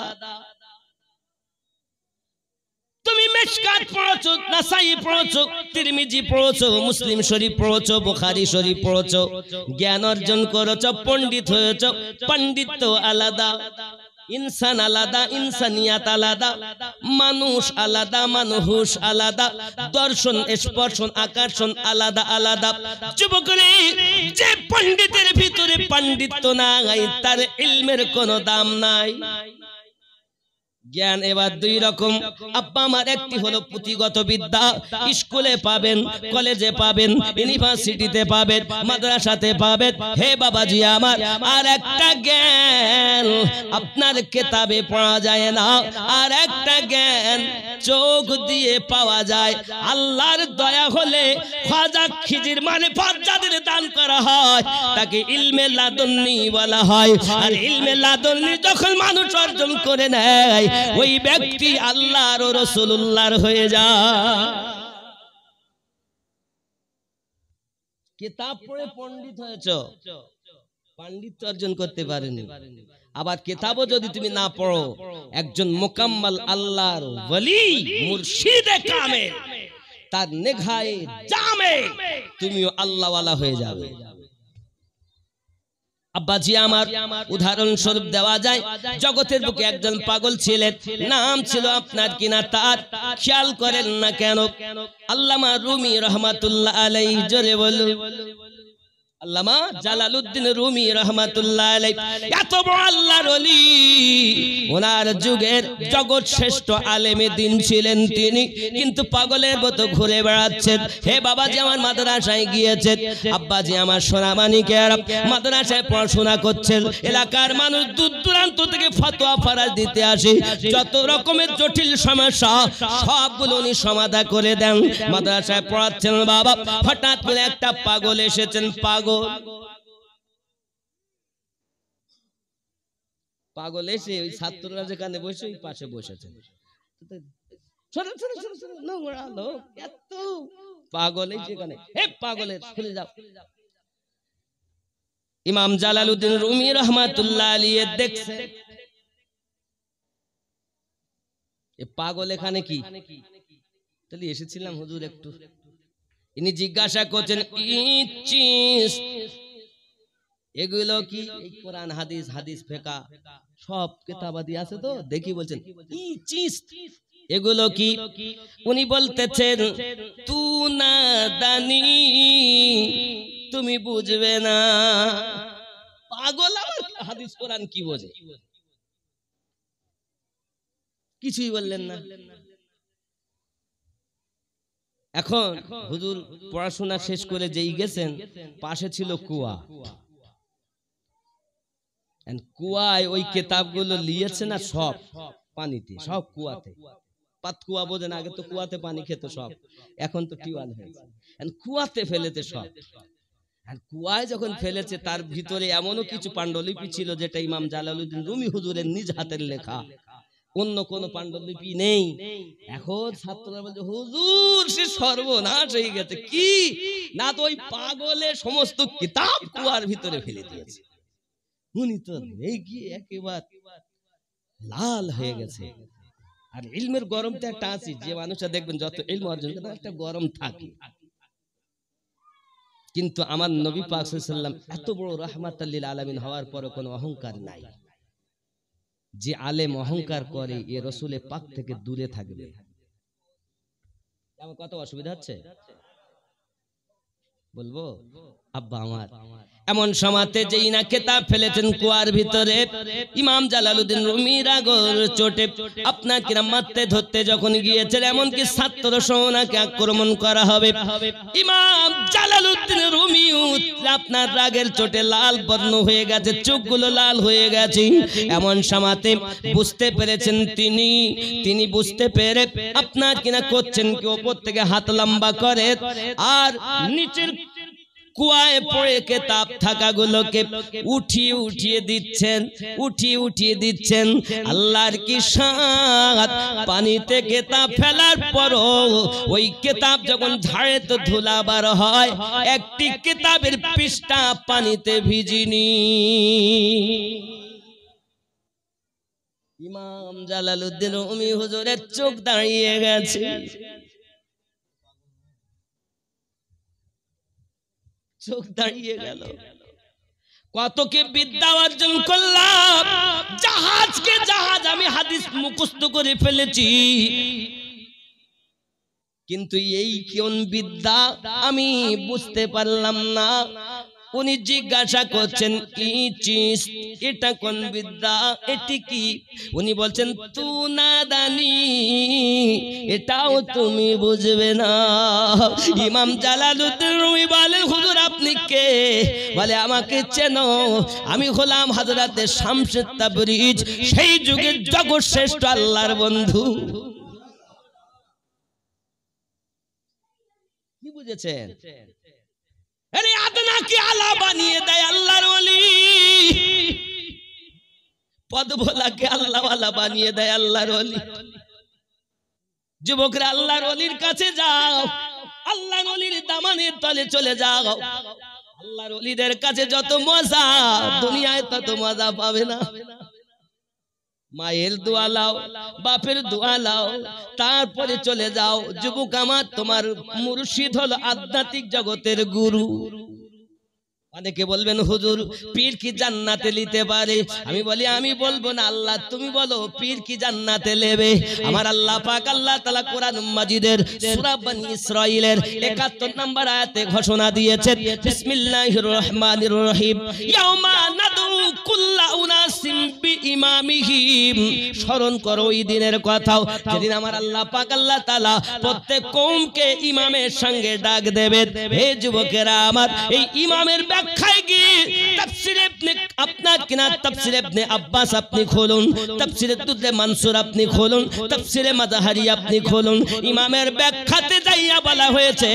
তুমি মিশকাত পড়ছো, নাসাই পড়ছো, তিরমিজি পড়ছো, মুসলিম শরীফ পড়ছো, বুখারী শরীফ পড়ছো, জ্ঞান অর্জন করেছো, পণ্ডিত হয়েছো। পাণ্ডিত্য আলাদা, ইনসান আলাদা, ইনসানিয়াত আলাদা, মানুষ আলাদা, মানুষ আলাদা, দর্শন, স্পর্শন, আকর্ষণ আলাদা আলাদা। যুবকরে, যে পণ্ডিতের ভিতরে পাণ্ডিত্য নাই, তার ইলমের কোনো দাম নাই। জ্ঞান এবার দুই রকম আব্বা আমার, একটি হলো পুঁথিগত বিদ্যা, স্কুলে পাবেন, কলেজে পাবেন, ইউনিভার্সিটিতে পাবেন, মাদ্রাসাতে পাবেন। হে বাবাজি আমার, আর একটা জ্ঞান আপনার কিতাবে পড়া যায় না, আর একটা জ্ঞান চোখ দিয়ে পাওয়া যায়। আল্লাহর দয়া হলে খাজা খিজির মারিফাত যাদের দান করা হয় তাকে ইলমে লাদুন্নি বলা হয়। আর ইলমে লাদুন্নি যখন মানুষ অর্জন করে নেয়, ওই ব্যক্তি আল্লাহর ও রাসূলুল্লাহর হয়ে যায়। কিতাব পড়ে পণ্ডিত হয়েছো, পাণ্ডিত্য অর্জন করতে পারেনি। আবার কিতাবও যদি তুমি না পড়ো, একজন মুকাম্মাল আল্লাহর ওলি, মুর্শিদে কামেল, তার নেঘায়ে জামে তুমিও আল্লাহওয়ালা হয়ে যাবে। আব্বাজি আমার, উদাহরণ স্বরূপ দেওয়া যায়, জগতের বুকে একজন পাগল ছিলেন, নাম ছিল আপনার কিনা তার, খেয়াল করেন না কেন? আল্লামা রুমি রহমাতুল্লাহ আলাইহি, জোরে বলুন। আল্লামা জালালউদ্দিন রুমি রহমাতুল্লাহ আলাইহি এত বড় আল্লাহর ওলি, ওনার যুগের জগৎ শ্রেষ্ঠ আলেমে দিন ছিলেন তিনি, কিন্তু পাগলের মতো ঘুরে বেড়াচ্ছেন। হে বাবাজি আমার, মাদ্রাসায় গিয়েছেন, আব্বাজি আমার সোনামানিকেরা মাদ্রাসায় পড়াশোনা করছেন। এলাকার মানুষ দূর দূরান্ত থেকে ফতোয়া ফারাজ দিতে আসে, যত রকমের জটিল সমস্যা সবগুলো উনি সমাধান করে দেন। মাদ্রাসায় পড়াচ্ছেন বাবা, হঠাৎ করে একটা পাগল এসেছেন। পাগল এসে ওই ছাত্ররা যেখানে বসে ওই পাশে বসেছেন। এত পাগল যেখানে, হে পাগলের খুলে যাও। ইমাম জালালউদ্দিন রুমি রহমাতুল্লাহ আলাইহি দেখছে এ পাগল এখানে কি, তাহলে এসেছিলাম হুজুর একটু। ইনি জিজ্ঞাসা করছেন, এগুলো কি? এই কোরআন হাদিস, হাদিস ফিকহ সব কিতাবাদি আছে তো দেখি, বলছেন এগুলো কি? উনি বলতেছেন, তু না দানি, তুমি বুঝবে না। পাগল হাদিস কোরআন কি বোঝে? কিছুই বললেন না। এখন হুজুর পড়াশোনা শেষ করে যেই গেছেন, পাশে ছিল কুয়া। কুয়ায় ওই কিতাবগুলো লিয়েছে না, সব পানিতে, সব কুয়াতে। পাতকুয়া বোঝেন, আগে তো কুয়াতে পানি খেত সব, এখন তো টিউবওয়েল হয়েছে। কুয়াতে ফেলেছে সব। আর কুয়ায় যখন ফেলেছে, তার ভিতরে এমনও কিছু পাণ্ডুলিপি ছিল যেটা ইমাম জালালউদ্দিন রুমি হুজুরের নিজ হাতের লেখা, অন্য কোন পাণ্ডুলিপি নেই। এখন ছাত্ররা বলছে, হুজুর সে সর্বনাশ হয়ে গেছে। কি না, তো ওই পাগলে সমস্ত কিতাব কুয়ার ভিতরে ফেলে দিয়েছে। উনি তো রেগে একেবারে লাল হয়ে গেছে। আর ইলমের গরমটা একটা আছে, যে মানুষটা দেখবেন যত ইলম অর্জন করে একটা গরম থাকে। কিন্তু আমার নবী পাক সাল্লাল্লাহু আলাইহি ওয়াসাল্লাম এত বড় রাহমাতাল লিল আলামিন হওয়ার পরে কোনো অহংকার নাই। যে আলেম অহংকার করে, এ রাসূলের পাক থেকে দূরে থাকবে। আমার কত অসুবিধা হচ্ছে বলবো? আব্বা আমার, এমন সময়তে যেই না কিতাব ফেলেছেন কুয়ার ভিতরে, ইমাম জালালউদ্দিন রুমি রাগর চোটে আপনার কিনা মারতে ধরতে যখন গিয়েছেন, এমনকি ছাত্র সোনাকে আক্রমণ করা হবে, ইমাম জালালউদ্দিন রুমি আপনার রাগের চোটে লাল বর্ণ হয়ে গেছে, চোখগুলো লাল হয়ে গেছে। এমন সময়তে বুঝতে পেরেছেন তিনি বুঝতে পেরে আপনার কিনা করছেন কি, ওপর থেকে হাত লম্বা করে আর নিচের কুয়ায় পড়ে কিতাব থাকাগুলোকে উঠিয়ে দিচ্ছেন আল্লাহর কি শান পানিতে কিতাব ফেলার পরও ওই কিতাব যখন ঝাড়েতে ধুলাবার হয় একটি কিতাবের পৃষ্ঠা পানিতে ভিজেনি ইমাম জালালউদ্দিন রুমি হুজুরের চোখ দাঁড়িয়ে গেছে চোখ দাঁড়িয়ে গেল কতকে বিদ্যা অর্জন করলাম জাহাজ আমি হাদিস মুখস্থ করে ফেলেছি কিন্তু এই কোন বিদ্যা আমি বুঝতে পারলাম না উনি জিজ্ঞাসা করছেন কি চিজ এটা কোন বিদ্যা এটি কি উনি বলছেন তু না দানি এটাও তুমি বুঝবে না ইমাম জালালউদ্দিন রুমি বলে হুজুর আপনি কে বলে আমাকে চেনো আমি হলাম হযরত শামসুত তাবরিজ সেই যুগের জগৎ শ্রেষ্ঠ আল্লাহর বন্ধু কি বুঝেছেন আরে আদনা কি আলা বানিয়ে দেয় আল্লাহর ওলি পদ ভোলাকে আল্লাহ ওয়ালা বানিয়ে দেয় আল্লাহর ওলি যুবকরা আল্লাহর ওলির কাছে যাও আল্লাহর ওলির দামানের তলে চলে যাও আল্লাহর ওলিদের কাছে যত মজা দুনিয়ায় তত মজা পাবে না মায়ের দোয়া লাও বাপের দোয়া লাও তারপরে চলে যাও যুবক আমার তোমার মুর্শিদ হলো আধ্যাত্মিক জগতের গুরু অনেকে বলবেন হুজুর পীর কি জান্নাতে নিতে পারে আমি বলি আমি বলবো না আল্লাহ তুমি বলো পীর কি জান্নাতে নেবে আমার আল্লাহ পাক আল্লাহ তাআলা কোরআন মাজিদের সূরা বনী ইসরাঈলের 71 নম্বর আয়াতে ঘোষণা দিয়েছেন বিসমিল্লাহির রহমানির রহিম ইয়াউমা নাদু কুল্লা উনাসিম বিইমামিহিম স্মরণ করো ওই দিনের কথাও যেদিন আমার আল্লাহ পাক আল্লাহ তাআলা প্রত্যেক কওমকে ইমামের সঙ্গে ডাক দেবেন হে যুবকেরা আমার এই ইমামের ব্যাখ্যায় কি তাফসীর ইবনে আপনার কিনা তাফসীর ইবনে আব্বাস আপনি খুলুন তাফসীর দুররে মানসুর আপনি খুলুন তাফসীরে মাযাহারি আপনি খুলুন ইমামের ব্যাখ্যাতে যাইয়া বলা হয়েছে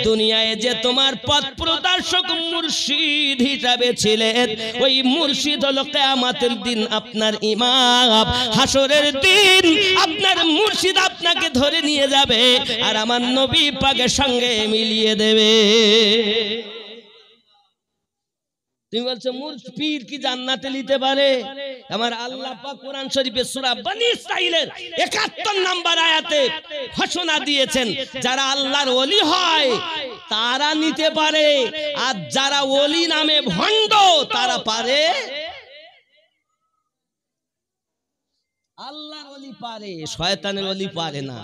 দুনিয়ায় যে তোমার পথ প্রদর্শক মুর্শিদ হিসাবে ছিলেন ওই মুর্শিদ হলো কিয়ামতের দিন আপনার ইমাম হাসরের দিন আপনার মুর্শিদ আপনাকে ধরে নিয়ে যাবে আর আমার নবী পাকের সঙ্গে মিলিয়ে দেবে তুমি বলছো পীর কি জান্নাতে নিতে পারে আমার আল্লাহ পাক কোরআন শরীফে সূরা বনী ইসরাঈলের 71 নম্বর আয়াতে ঘোষণা দিয়েছেন যারা আল্লাহর ওলি হয় তারা নিতে পারে আর যারা ওলি নামে ভণ্ড তারা পারে আল্লাহর ওলি পারে শয়তানের ওলি পারে না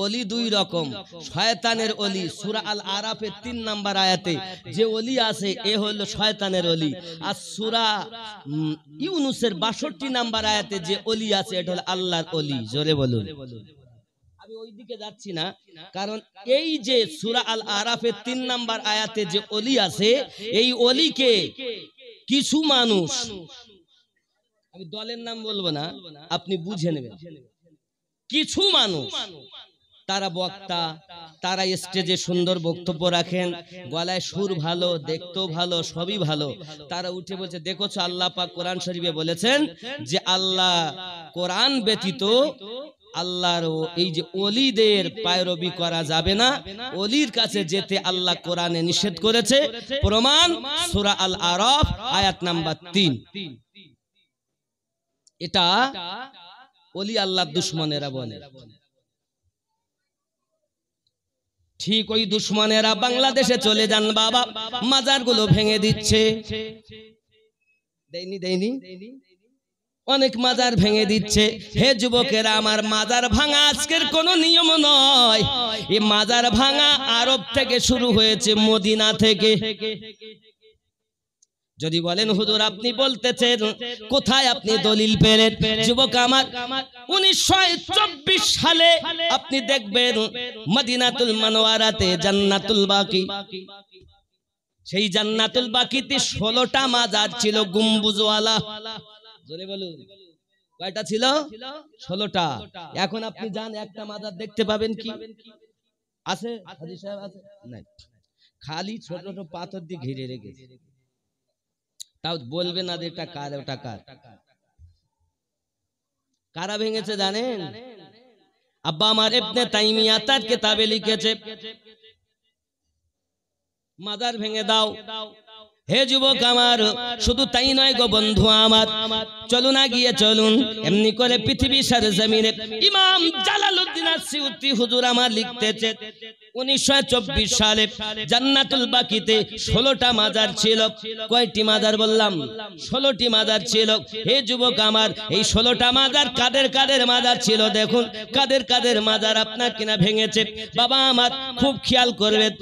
ওলি দুই রকম শয়তানের ওলি সূরা আল আরাফের 3 নম্বর আয়াতে যে ওলি আছে এ হলো শয়তানের ওলি আর সূরা ইউনূসের 62 নম্বর আয়াতে যে ওলি আছে এটা হলো আল্লাহর ওলি জোরে বলুন আমি ওইদিকে যাচ্ছি না কারণ এই যে সূরা আল আরাফের 3 নম্বর আয়াতে যে ওলি আছে এই ওলিকে কিছু মানুষ আমি দলের নাম বলবো না আপনি বুঝে নেবেন কিছু মানুষ তারা বক্তা তারা স্টেজে সুন্দর বক্তব্য রাখেন গলায় সুর ভালো দেখতেও ভালো সবই ভালো তারা উঠে বলছে দেখোছো আল্লাহ পাক কোরআন শরীফে বলেছেন যে আল্লাহ কোরআন ব্যতীত আল্লাহর এই যে ওলিদের পায়রবি করা যাবে না ওলির কাছে যেতে আল্লাহ কোরআনে নিষেধ করেছে প্রমাণ সূরা আল আরাফ আয়াত নাম্বার 3 এটা ওলি আল্লাহর দুশমনেরা বলে ঠিক ওই দুশমনেরা বাংলাদেশে চলে যান বাবা মাজারগুলো ভেঙে দিচ্ছে দেয়নি অনেক মাজার ভেঙে দিচ্ছে হে যুবকেরা আমার মাজার ভাঙা আজকের কোনো নিয়ম নয় এই মাজার ভাঙা আরব থেকে শুরু হয়েছে মদিনা থেকে যদি বলেন হুজুর আপনি বলতেছেন কোথায় আপনি দলিল পেলেন যুবক আমার 1924 সালে আপনি দেখবেন মদিনাতুল মুনাওয়ারাতে জান্নাতুল বাকি সেই জান্নাতুল বাকিতে 16টা মাজার ছিল গম্বুজওয়ালা জোরে বলুন কয়টা ছিল 16টা এখন আপনি যান একটা মাজার দেখতে পাবেন কি আছে হাজী সাহেব আছে নাই খালি ছোট ছোট পাথর দিয়ে ঘিরে রেখেছে, তাও বলবে না যে এটা কার, ওটা কার। কারা ভেঙেছে জানেন? আব্বা আমার ইবনে তাইমিয়া তার কিতাবে লিখেছে, মাজার ভেঙে দাও। হে যুবক আমার, শুধু তাই নয় গো বন্ধু আমার, চলুন গিয়ে চলুন। এমনি করে পৃথিবী সরজমিনে ইমাম জালালউদ্দিন আসিউতি হুজুর আমার লিখতেছে 1924 সালে জান্নাতুল বাকিতে 16টা মাজার ছিল। কয়টি মাজার বললাম? 16টি মাজার ছিল। হে যুবক আমার, এই 16টা মাজার কাদের কাদের মাজার ছিল দেখুন, কাদের কাদের মাজার আপনার কিনা ভেঙেছে। বাবা আমার খুব খেয়াল করবেন।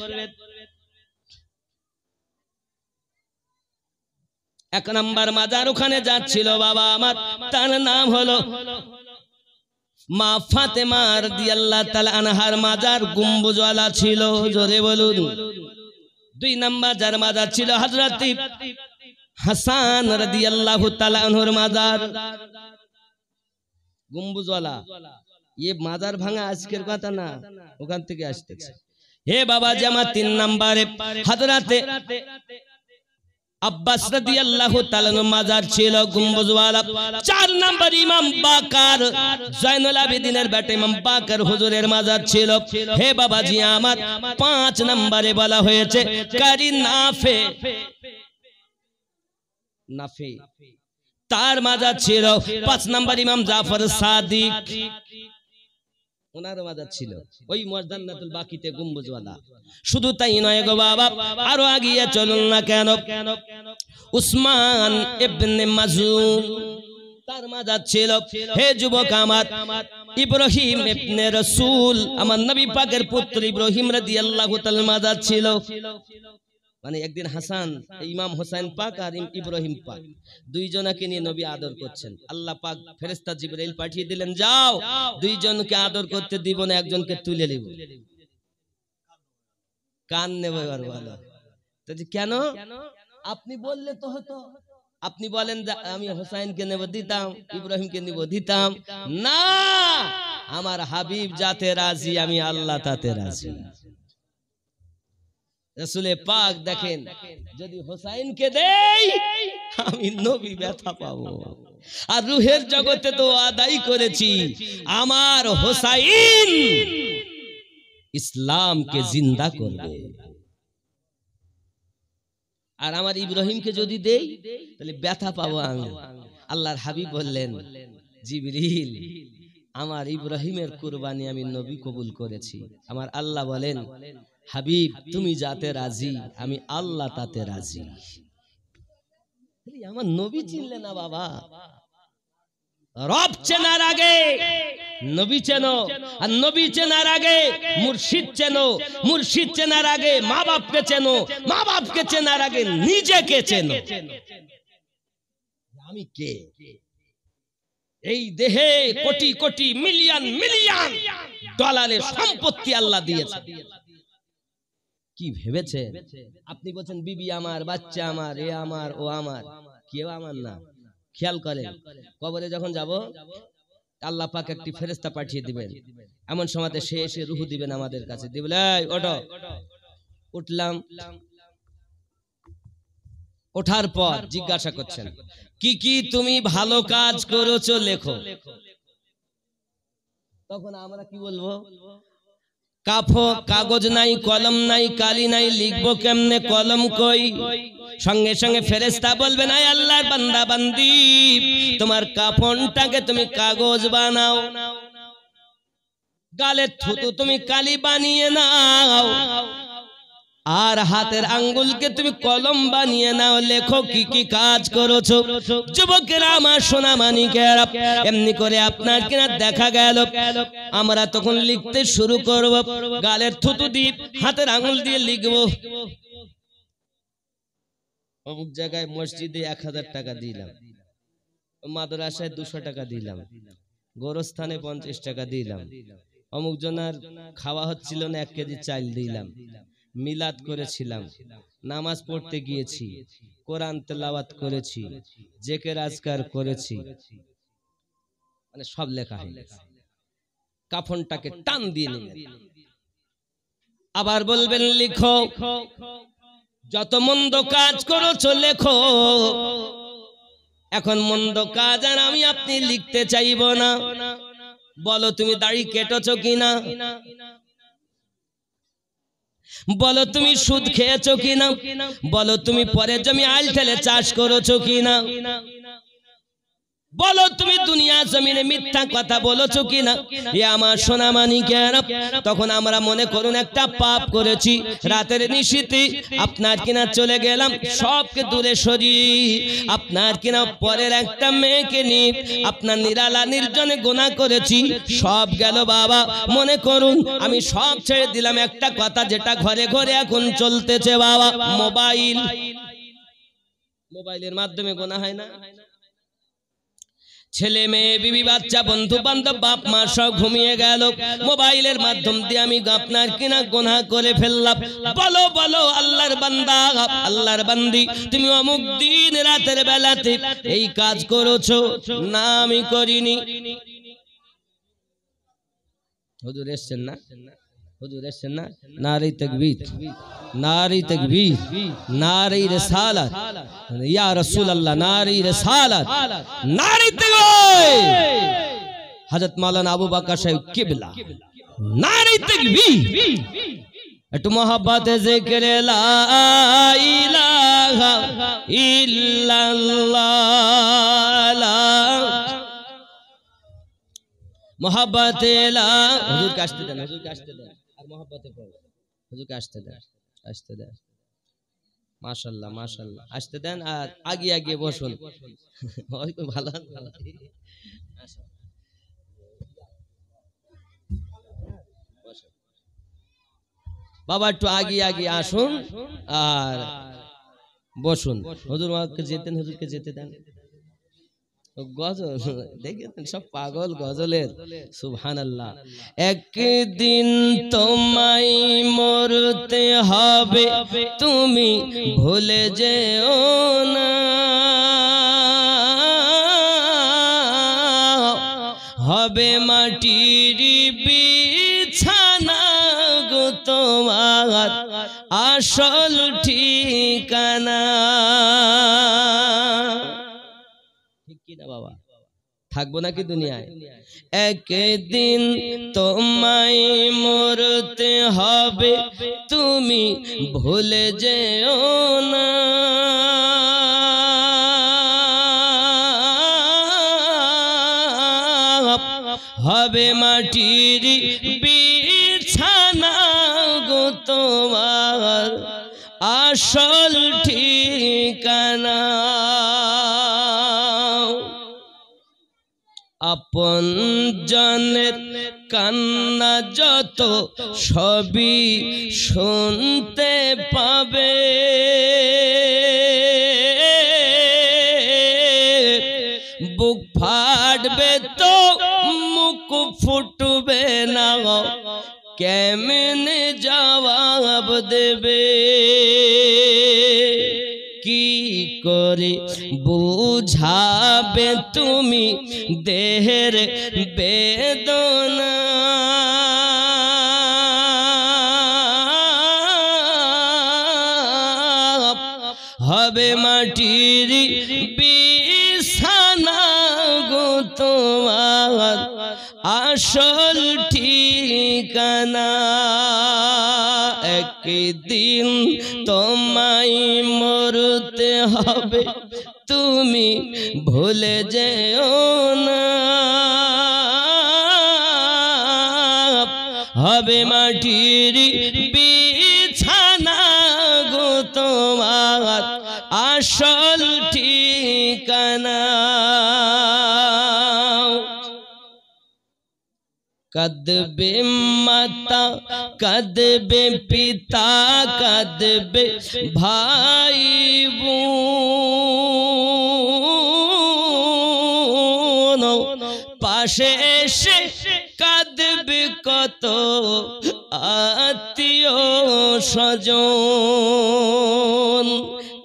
এক নাম্বার মাজার ওখানে যাচ্ছিল বাবা আমার, তার নাম হলো মা ফাতেমা রাদিয়াল্লাহু তাআলা আনহার মাজার, গম্বুজওয়ালা ছিল, জোরে বলুন। 2 নাম্বার যার মাজার ছিল হযরত হাসান রাদিয়াল্লাহু তাআলা আনহুর মাজার, গম্বুজওয়ালা। ये মাজার ভাঙা আজকের কথা না, ওখান থেকে আসতেছে। হে বাবা জামা 3 নম্বরে হযরত আব্বাস রাদিয়াল্লাহু তাআলা মাজার ছিল, গম্বুজওয়ালা। 4 নম্বর ইমাম বাকার, জয়নুল আবেদিনের বেটা ইমাম বাকার হুজুরের মাজার ছিল। হে বাবাজি আমার 5 নম্বরে বলা হয়েছে কারি নাফে, নাফে তার মাজার ছিল। 5 নম্বর ইমাম জাফর সাদিক, ওনার মাজার ছিল ওই জান্নাতুল বাকিতে গম্বুজওয়ালা। শুধু তাই নয় গো বাবা, আরো আগিয়ে চলুন না কেন, উসমান ইবনে মাজুন তার মাজার ছিল। হে যুবক আমার, ইব্রাহিম ইবনে রাসূল আমার নবী পাকের পুত্র ইব্রাহিম রাদিয়াল্লাহু তাআলা মাজার ছিল। মানে একদিন হাসান, ইমাম হোসেন পাক আর ইব্রাহিম পাক দুইজনকে নিয়ে নবী আদর করছেন। আল্লাহ পাক ফেরেশতা জিবরাইল পাঠিয়ে দিলেন, যাও দুইজনকে আদর করতে দিব না, একজনকে তুলে নেব। কান নেব এবার ভালো। কেন? আপনি বললে তো হতো, আপনি বলেন আমি হোসেনকে নেব, দিতাম, ইব্রাহিমকে নিব, দিতাম না। আমার হাবিব যাতে রাজি, আমি আল্লাহ তাতে রাজি। রাসূলে পাক দেখেন, যদি হোসাইনকে দেই আমি নবী ব্যথা পাবো। আর রূহের জগতে তো আদায় করেছি আমার হোসাইন ইসলামকে জিন্দা করবে। আর আমার ইব্রাহিমকে যদি দেই তাহলে ব্যথা পাবো আমি। আল্লাহর হাবিব বললেন, জিবরিল আমার ইব্রাহিমের কুরবানি আমি নবী কবুল করেছি। আমার আল্লাহ বলেন, হাবিব তুমি যাতে রাজি আমি আল্লাহ তাতে রাজি। আমার নবী চিনলে না বাবা। রব চেনার আগে নবী চেনো, আর নবী চেনার আগে মুর্শিদ চেনো, মুর্শিদ চেনার আগে মা বাপকে চেনো, মা বাপকে চেনার আগে নিজেকে চেনো। আমি কে? এই দেহে কোটি কোটি মিলিয়ন মিলিয়ন ডলারের সম্পত্তি আল্লাহ দিয়েছে। কি ভেবেছে আপনি? বলছেন বিবি আমার, বাচ্চা আমার, এ আমার, ও আমার, কেউ আমার না। খেয়াল করেন, কবরে যখন যাব আল্লাহ পাক একটি ফেরেশতা পাঠিয়ে দিবেন, এমন সময়তে সে এসে রূহ দিবেন আমাদের কাছে, দিবেন এই ওঠো। উঠলাম, ওঠার পর জিজ্ঞাসা করছেন কি কি তুমি ভালো কাজ করেছো লেখো। তখন আমরা কি বলবো? কাগজ নাই, কলম নাই, কালি নাই, লিখবো কেমনে, কলম কই? সঙ্গে সঙ্গে ফেরেশতা বলবেন, আয় আল্লাহর বান্দা বান্দি, তোমার কাফনটাকে তুমি কাগজ বানাও, গালের থুতু তুমি কালি বানিয়ে নাও, আর হাতের আঙ্গুলকে তুমি কলম বানিয়ে নাও, লেখো কি কি কাজ করেছো। যুবকেরা আমার সোনা মানিকেরা, এমনি করে আপনার কিনা দেখা গেল আমরা তখন লিখতে শুরু করব, গালের থুতু দিয়ে হাতের আঙ্গুল দিয়ে লিখবো, অমুক জায়গায় মসজিদে 1000 টাকা দিলাম, মাদ্রাসায় 200 টাকা দিলাম, গোরস্থানে 50 টাকা দিলাম, অমুক জনার খাওয়া হচ্ছিল না 1 কেজি চাল দিলাম, মিলাদ করেছিলাম, নামাজ পড়তে গিয়েছি, কোরআন তেলাওয়াত করেছি, জিকির আজকার করেছি, মানে সব লেখা হয়ে গেছে। কাফনটাকে টান দিয়ে নিলেন, আবার বলবেন লিখো, যত মন্দ কাজ করেছো লেখো। এখন মন্দ কাজ আর আমি আপনি লিখতে চাইব না। বলো তুমি দাড়ি কেটেছো কিনা, বলো তুমি সুদ খেয়েছো কিনা, বলো তুমি পরের জমি আল ঠেলে চাষ করেছো কিনা, বলো তুমি দুনিয়া জমিনে মিথ্যা কথা বলেছো কিনা। এ আমার সোনা মানিকেরা, তখন আমরা মনে করুন একটা পাপ করেছি, রাতের নিশীথে আপনার কিনা চলে গেলাম, সবকে দূরে সরিয়ে আপনার কিনা পরের একটা মেয়েকে নিয়ে আপনার নিরালা নির্জনে গুনাহ করেছি, সব গেল বাবা। মনে করুন আমি সব ছেড়ে দিলাম, একটা কথা যেটা ঘরে ঘরে এখন চলতেছে বাবা, মোবাইল। মোবাইলের মাধ্যমে গুনাহ হয় না? ছেলে মেয়ে বিবি বাচ্চা বন্ধু বান্ধব বাপ মা সব ঘুমিয়ে গেল, মোবাইলের মাধ্যম দিয়ে আমি আপনার কিনা গুনাহ করে ফেললাম। বলো বলো আল্লাহর বান্দা, আল্লাহর বান্দি, তুমি অমুক দিন রাতের বেলাতে এই কাজ করেছো না আমি করিনি। হুজুর এসেছেন না? হুজুর এসেছেন না? নারে তাকবীর, নারে তাকবীর, নারে রিসালাত, ইয়া রাসূলুল্লাহ, নারে রিসালাত, নারে তাকবীর। হযরত মাওলানা আবু বকর সাহেব কিবলা, নারে তাকবীর। একটু মোহাব্বতে জিকিরে লা ইলাহা ইল্লাল্লাহ, মোহাব্বতে লা। হুজুরকে আসতে দেন, হুজুরকে আসতে দেন, আর মোহাব্বতে পড়ো, হুজুরকে আসতে দেন, আসতে দেন। মাশাআল্লাহ মাশাআল্লাহ, আসতে দেন আর আগে আগে বসুন। ওই তো ভালো ভালো। বাবা একটু আগে আগে আসুন আর বসুন। হুজুর মাকে যেতেন, হুজুরকে যেতে দেন। গজল দেখেছেন, সব পাগল গজলের। সুবহানাল্লাহ। একদিন তোমায় মরতে হবে, তুমি ভুলে যেও না, হবে মাটির বিছানা গো তোমার আসল ঠিকানা। বাবা থাকবো নাকি দুনিয়ায়? একদিন তোমায় মরতে হবে, তুমি ভুলে যেও না, হবে মাটির বিছানা গো তোমার আসল ঠিকানা। আপন জনের কান্না যত সবই শুনতে পাবে, বুক ফাটবে তো মুখ ফুটবে না, কেমনে জবাব দেবে, কি করে বুঝাবে তুমি দেহের বেদনা, হবে মাটির বিছানা গো তোমার আসল ঠিকানা। একদিন তোমায় মরতে হবে, তুমি ভুলে যেও না, হবে মাটির বিছানা গো তোমার আসল ঠিকানা। কাঁদবে মাতা, কাঁদবে পিতা, কাঁদবে ভাই বোন, পাশে এসে কাঁদবে কত আত্মীয় স্বজন,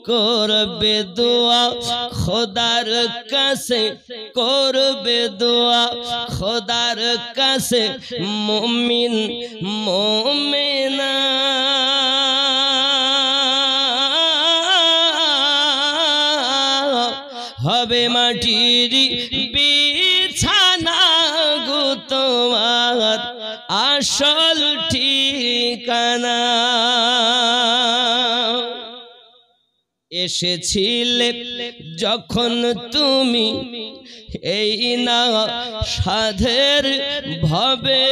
করবে দোয়া খোদার কাছে, করবে দোয়া খোদার কাছে মুমিন মুমিনা। হবে মাটির বিছানা গো তোমার আসল ঠিকানা। এসেছিলে যখন তুমি এই না সাধের ভবে,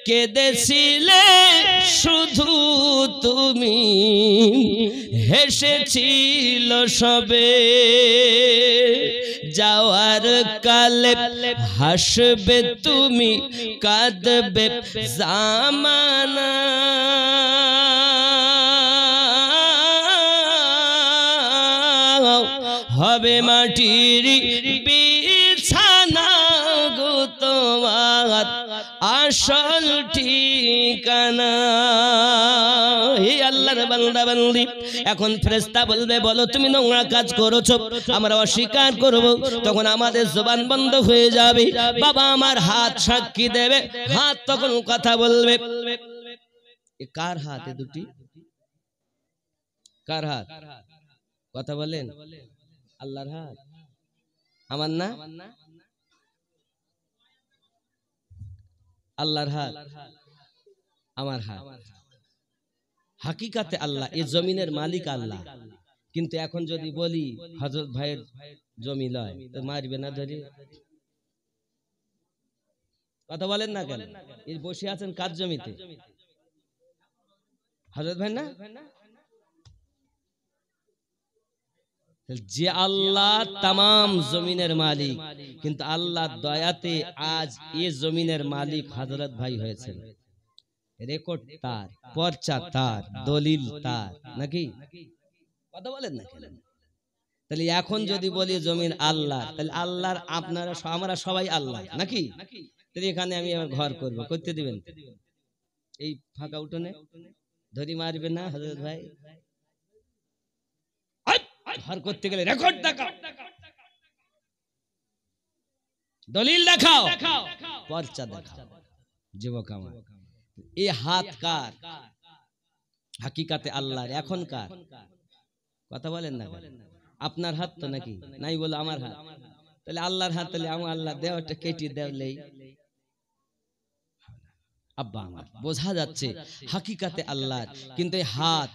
কেঁদেছিলে শুধু তুমি, হেসেছিল সবে। যাওয়ার কালে হাসবে তুমি, কাঁদবে জামানা। হবে মাটির বিছানা গো তোমার আসল ঠিকানা। হে আল্লাহর বান্দা বান্দি, এখন ফেরেশতা বলবে বলো তুমি নোংরা কাজ করেছো, আমরা অস্বীকার করব। তখন আমাদের জবান বন্ধ হয়ে যাবে। বাবা আমার হাত সাক্ষী দেবে, হাত তখন কথা বলবে। কার হাত এ দুটি? কার হাত? কথা বলেন। আল্লাহর হাত, আমার না? আল্লাহর হাত, আমার হাত। হাকিকাতে আল্লাহ, এই জমিনের মালিক আল্লাহ। কিন্তু এখন যদি বলি হযরত ভাইয়ের জমি লয়, তো মারবে না ধরে? কথা বলেন না কেন? এই বসে আছেন কার জমিতে? হযরত ভাই না? যে আল্লাহ তামাম জমিনের মালিক, কিন্তু আল্লাহ দয়াতে আজ এ জমিনের মালিক হযরত ভাই হয়েছেন। রেকর্ড তার, পর্চা তার, দলিল তার, নাকি? কথা বলেন না কেন? তাহলে এখন যদি বলি জমিন আল্লাহ, তাহলে আল্লাহর আপনারা আমরা সবাই আল্লাহ, নাকি? তাহলে এখানে আমি ঘর করব, করতে দিবেন? এই ফাঁকা উঠোনে ধরি মারবে না হযরত ভাই? ঘর করতে গেলে রেকর্ড দেখাও, দলিল দেখাও, পর্চা দেখাও। যুবক আমার, এই হাত কার? হাকিকাতে আল্লাহর। এখন কার? কথা বলেন না। আপনার হাত তো নাকি? নাই বলো আমার হাত। তাহলে আল্লাহর হাত, তাহলে আমার আল্লাহ দেওয়াটা কেটে দেওয়ালেই। আব্বা আমার, বোঝা যাচ্ছে হাকিকাতে আল্লাহর। কিন্তু এই হাত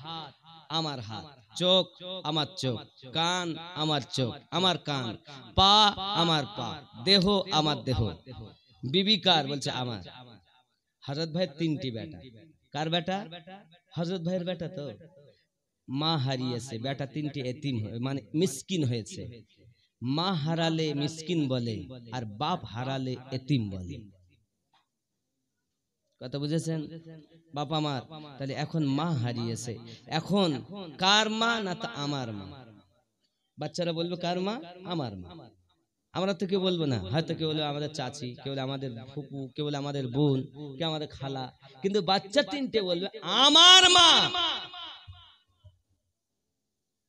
আমার হাত, চোখ আমার চোখ, কান আমার চোখ আমার কান, পা আমার পা, দেহ আমার দেহ। বিবি কার? বলছে আমার। হযরত ভাইয়ের তিনটি বেটা। কার বেটা? হযরত ভাইয়ের বেটা। তো মা হারিয়েছে, বেটা তিনটি এতিম, মানে মিসকিন হয়েছে। মা হারালে মিসকিন বলে, আর বাপ হারালে এতিম বলে। কথা বুঝেছেন? বাপ আমার, তাহলে এখন মা হারিয়েছে, এখন কার মা? না তো আমার মা। বাচ্চারা বলবে কার মা? আমার মা। আমরা তো কেউ বলবো না, হয়তো কেউ বলবে আমাদের চাচি, কেউ বলে আমাদের ফুপু, কেউ বলে আমাদের বোন, কেউ আমাদের খালা। কিন্তু বাচ্চা তিনটে বলবে আমার মা।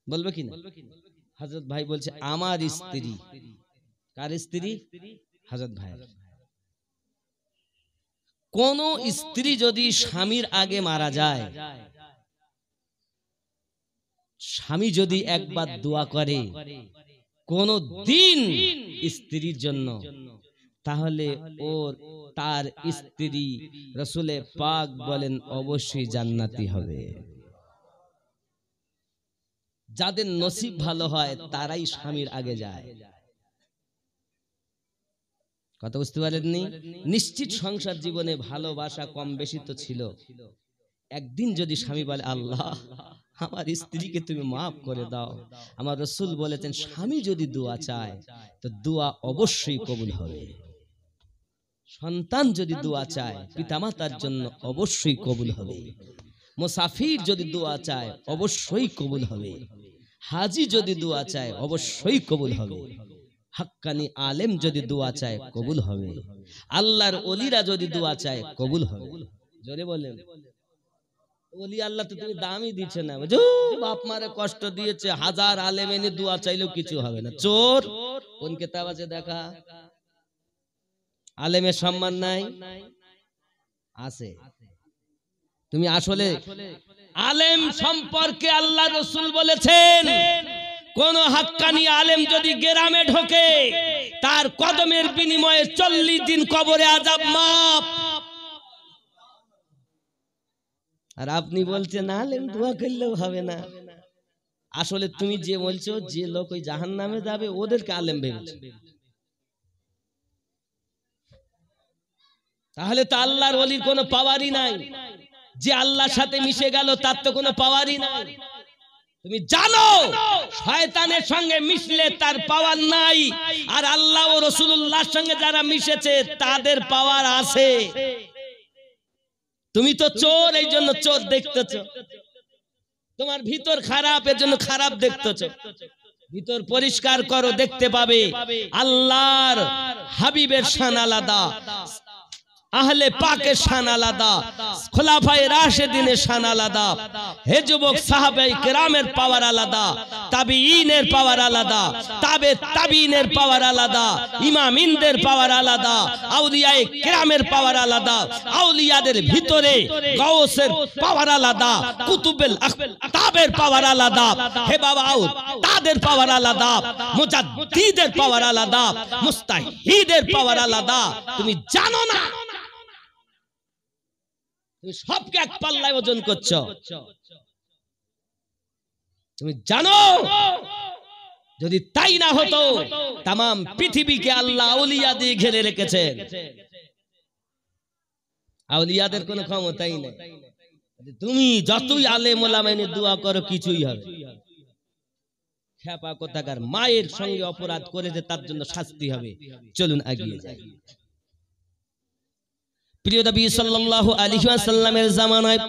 বলবে কি না? হযরত ভাই বলছে আমার স্ত্রী। কার স্ত্রী? হযরত ভাই। কোন স্ত্রী যদি স্বামীর আগে মারা যায়, স্বামী যদি একবার দোয়া করে কোন দিন স্ত্রীর জন্য, তাহলে ওর তার স্ত্রী রাসূলে পাক বলেন অবশ্যই জান্নাতি হবে। যাদের নসিব ভালো হয় তারাই স্বামীর আগে যায়। কথা বুঝতে পারেননি? নিশ্চিত সংসার জীবনে ভালোবাসা কম বেশি তো ছিল। একদিন যদি স্বামী বলে আল্লাহ আমার স্ত্রীকে তুমি মাফ করে দাও, আমার রাসূল বলেছেন স্বামী যদি দোয়া চায় তো দোয়া অবশ্যই কবুল হবে। সন্তান যদি দোয়া চায় পিতামাতার জন্য অবশ্যই কবুল হবে। মুসাফির যদি দোয়া চায় অবশ্যই কবুল হবে। হাজি যদি দোয়া চায় অবশ্যই কবুল হবে। হাক্কানি আলেম যদি দোয়া চায় কবুল হবে। আল্লাহর ওলিরা যদি দোয়া চায় কবুল হবে। জোরে বলেন। ওলি আল্লাহ তো তুমি দামই দিচ্ছে না, বাপ মারে কষ্ট দিয়েছে, হাজার আলেম এনে দোয়া চাইলেও কিছু হবে না। চোর কোন কিতাব আছে দেখা? আলেমের সম্মান নাই? আছে। তো তুমি আসলে আলেম সম্পর্কে আল্লাহ রাসূল বলেছেন, কোন হাক্কানি আলেম যদি গ্রামে ঢোকে তার কদমের বিনিময়ে 40 দিন কবরে আযাব মাফ। আর আপনি বলছেন আলেম দোয়া করলেও হবে না। আসলে তুমি যে বলছো যে লোক ওই জাহান্নামে যাবে ওদেরকে আলেম ভেবেছো, তাহলে তো আল্লাহর ওলির কোনো পাওয়ারই নাই। যে আল্লাহর সাথে মিশে গেল তার তো কোনো পাওয়ারই নাই। তুমি জানো শয়তানের সঙ্গে মিশলে তার পাওয়ার নাই, আর আল্লাহ ও রাসূলুল্লাহর সঙ্গে যারা মিশেছে তাদের পাওয়ার আছে। তুমি তো চোর, এই জন্য চোর দেখতেছো। তোমার ভিতর খারাপ, এর জন্য খারাপ দেখতেছো। ভিতর পরিষ্কার করো, দেখতে পাবে আল্লাহর হাবিবের শান আলাদা, আহলে পাকের শান আলাদা, খোলাফায়ে রাশেদিনের শান আলাদা। হে যুবক, সাহাবায়ে কেরামের পাওয়ার আলাদা, তাবিঈনের পাওয়ার আলাদা, তাবিঈনের পাওয়ার আলাদা, ইমামিনদের পাওয়ার আলাদা, আউলিয়ায়ে কেরামের পাওয়ার আলাদা। আউলিয়াদের ভিতরে গাউসের পাওয়ার আলাদা, কুতুবেল আকতাবের পাওয়ার আলাদা। হে বাবা, তাদের পাওয়ার আলাদা, মুজাদ্দিদের পাওয়ার আলাদা, মুস্তাহিদের পাওয়ার আলাদা। তুমি জানো না? তুমি সবকে এক পাল্লায় ওজন করছো। তুমি জানো যদি তাই না হতো তামাম পৃথিবীকে আল্লাহ আউলিয়া দিয়ে ঘিরে রেখেছেন। আউলিয়াদের কোনো ক্ষমতাই নেই। তুমি যতই আলেম ওলামা এনে দোয়া করো কিছুই হবে। খেপা কোথাকার, মায়ের সঙ্গে অপরাধ করেছে তার জন্য শাস্তি হবে। চলুন এগিয়ে যাই। প্রিয় নবী সাল্লাল্লাহু আলাইহি ওয়াসাল্লামের জামানায়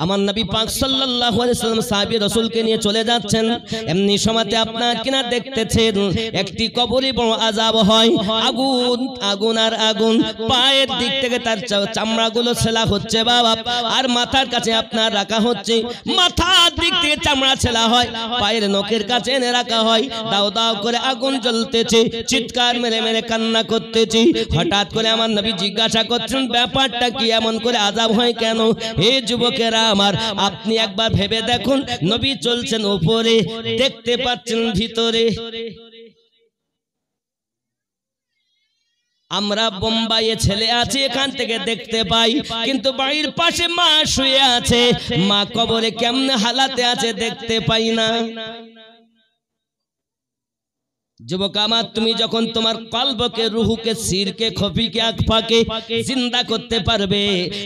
আমার নবী পাক সাল্লাল্লাহু আলাইহি ওয়াসাল্লাম সাহাবী রাসূলকে নিয়ে চলে যাচ্ছেন। এমনি সময়তে আপনারা কিনা দেখতেছেন একটি কবরে বড় আযাব হয়, আগুন আগুন আর আগুন। পায়ের দিক থেকে তার চামড়াগুলো ছেলা হচ্ছে বাবা, আর মাথার কাছে আপনার রাখা হচ্ছে। মাথার দিক থেকে চামড়া ছেলা হয়, পায়ের নখের কাছে এনে রাখা হয়। দাও দাও করে আগুন জ্বলতেছে, চিৎকার মেরে মেরে কান্না করতেছে। হঠাৎ করে আমার নবী জিজ্ঞাসা করছেন, ব্যাপারটা কি, এমন করে আযাব হয় কেন? হে যুবকেরা আমার, আপনি একবার ভেবে দেখুন, নবী চলছেন উপরে, দেখতে পাচ্ছেন ভিতরে। আমরা বোম্বাইয়ে ছেলে আছি, এখান থেকে দেখতে পাই, কিন্তু বাড়ির পাশে মা শুয়ে আছে। মা কবরে কেমনে হালাতে আছে দেখতে পাই না। যুবক আমার, তুমি যখন তোমার কলবকে, রুহুকে, সিরকে, খফিকে, আকফাকে জিন্দা করতে পারবে,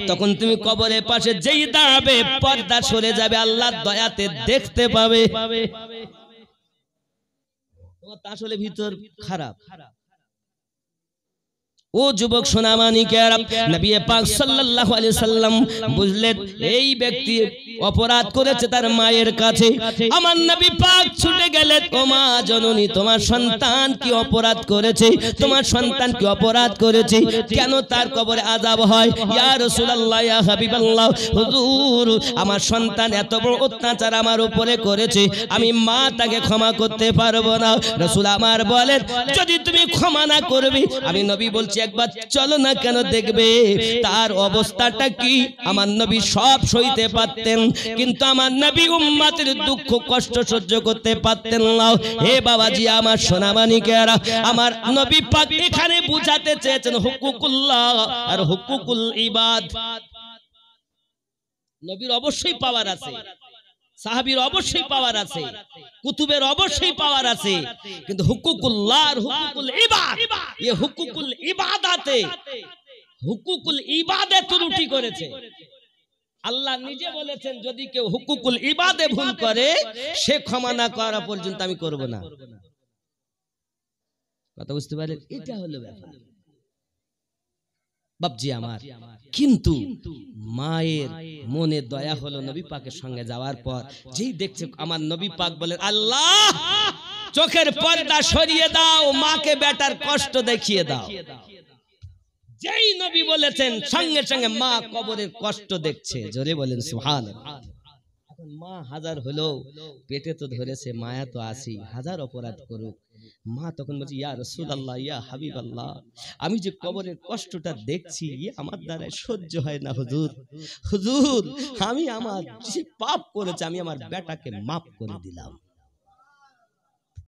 তখন তুমি কবরের পাশে যেই দাঁড়াবে পর্দা সরে যাবে, আল্লাহর দয়াতে দেখতে পাবে। তোমার আসলে ভিতর খারাপ। ও যুবক সোনামানিকেরা, নবী পাক সাল্লাল্লাহু আলাইহি সাল্লাম বুঝলেন এই ব্যক্তি অপরাধ করেছে তার মায়ের কাছে। আমার নবী পাক ছুটে গেলেন, ও মা জননী, তোমার সন্তান কি অপরাধ করেছে? তোমার সন্তান কি অপরাধ করেছে? কেন তার কবরে আযাব হয়? ইয়া রাসূলুল্লাহ, ইয়া হাবিবাল্লাহ, হুজুর, আমার সন্তান এত বড় অত্যাচার আমার উপরে করেছে, আমি মা তাকে ক্ষমা করতে পারবো না। রাসূল আমার বলেন, যদি তুমি ক্ষমা না করবে, আমি নবী বলছি একবার চলো না কেন, দেখবে তার অবস্থাটা কি। আমার নবী সব সইতে পারতেন, কিন্তু আমার নবী উম্মতের দুঃখ কষ্ট সহ্য করতে পারতেন না। হে বাবাজি আমার সোনামানিকেরা, আমার নবী পাক এখানে বুঝাতে চেয়েছেন হুকুকুল্লাহ আর হুকুকুল ইবাদ। নবীর অবশ্যই পাওয়ার আছে, সাহাবীর অবশ্যই পাওয়ার আছে, কুতুবের অবশ্যই পাওয়ার আছে, কিন্তু হুকুকুল্লাহ আর হুকুকুল ইবাদ, এই হুকুকুল ইবাদাতে, হুকুকুল ইবাদে ত্রুটি করেছে। আল্লাহ নিজে বলেছেন, যদি কেউ হুকুকুল ইবাদে ভুল করে, সে ক্ষমা না করা পর্যন্ত আমি করব না। কথা বুঝতে পারলেন? এটা হলো ব্যাপার বাপজি আমার। কিন্তু মায়ের মনে দয়া হলো নবী পাকের সঙ্গে যাওয়ার পর। যেই দেখছে আমার নবী পাক বলেন, আল্লাহ চোখের পর্দা সরিয়ে দাও, মাকে বেটার কষ্ট দেখিয়ে দাও। যেই নবী বলেছেন, সঙ্গে সঙ্গে মা কবরের কষ্ট দেখছে। জোরে বলেন সুবহানাল্লাহ। মা হাজার হলো পেটে তো ধরেছে, মায়া তো আসি, হাজার অপরাধ করুক, মা তখন বলছে ইয়া রাসূলুল্লাহ, ইয়া হাবিবাল্লাহ, আমি যে কবরের কষ্টটা দেখছি আমার দ্বারা সহ্য হয় না হুজুর। হুজুর, আমি আমার যে পাপ করেছে আমি আমার বেটাকে মাফ করে দিলাম।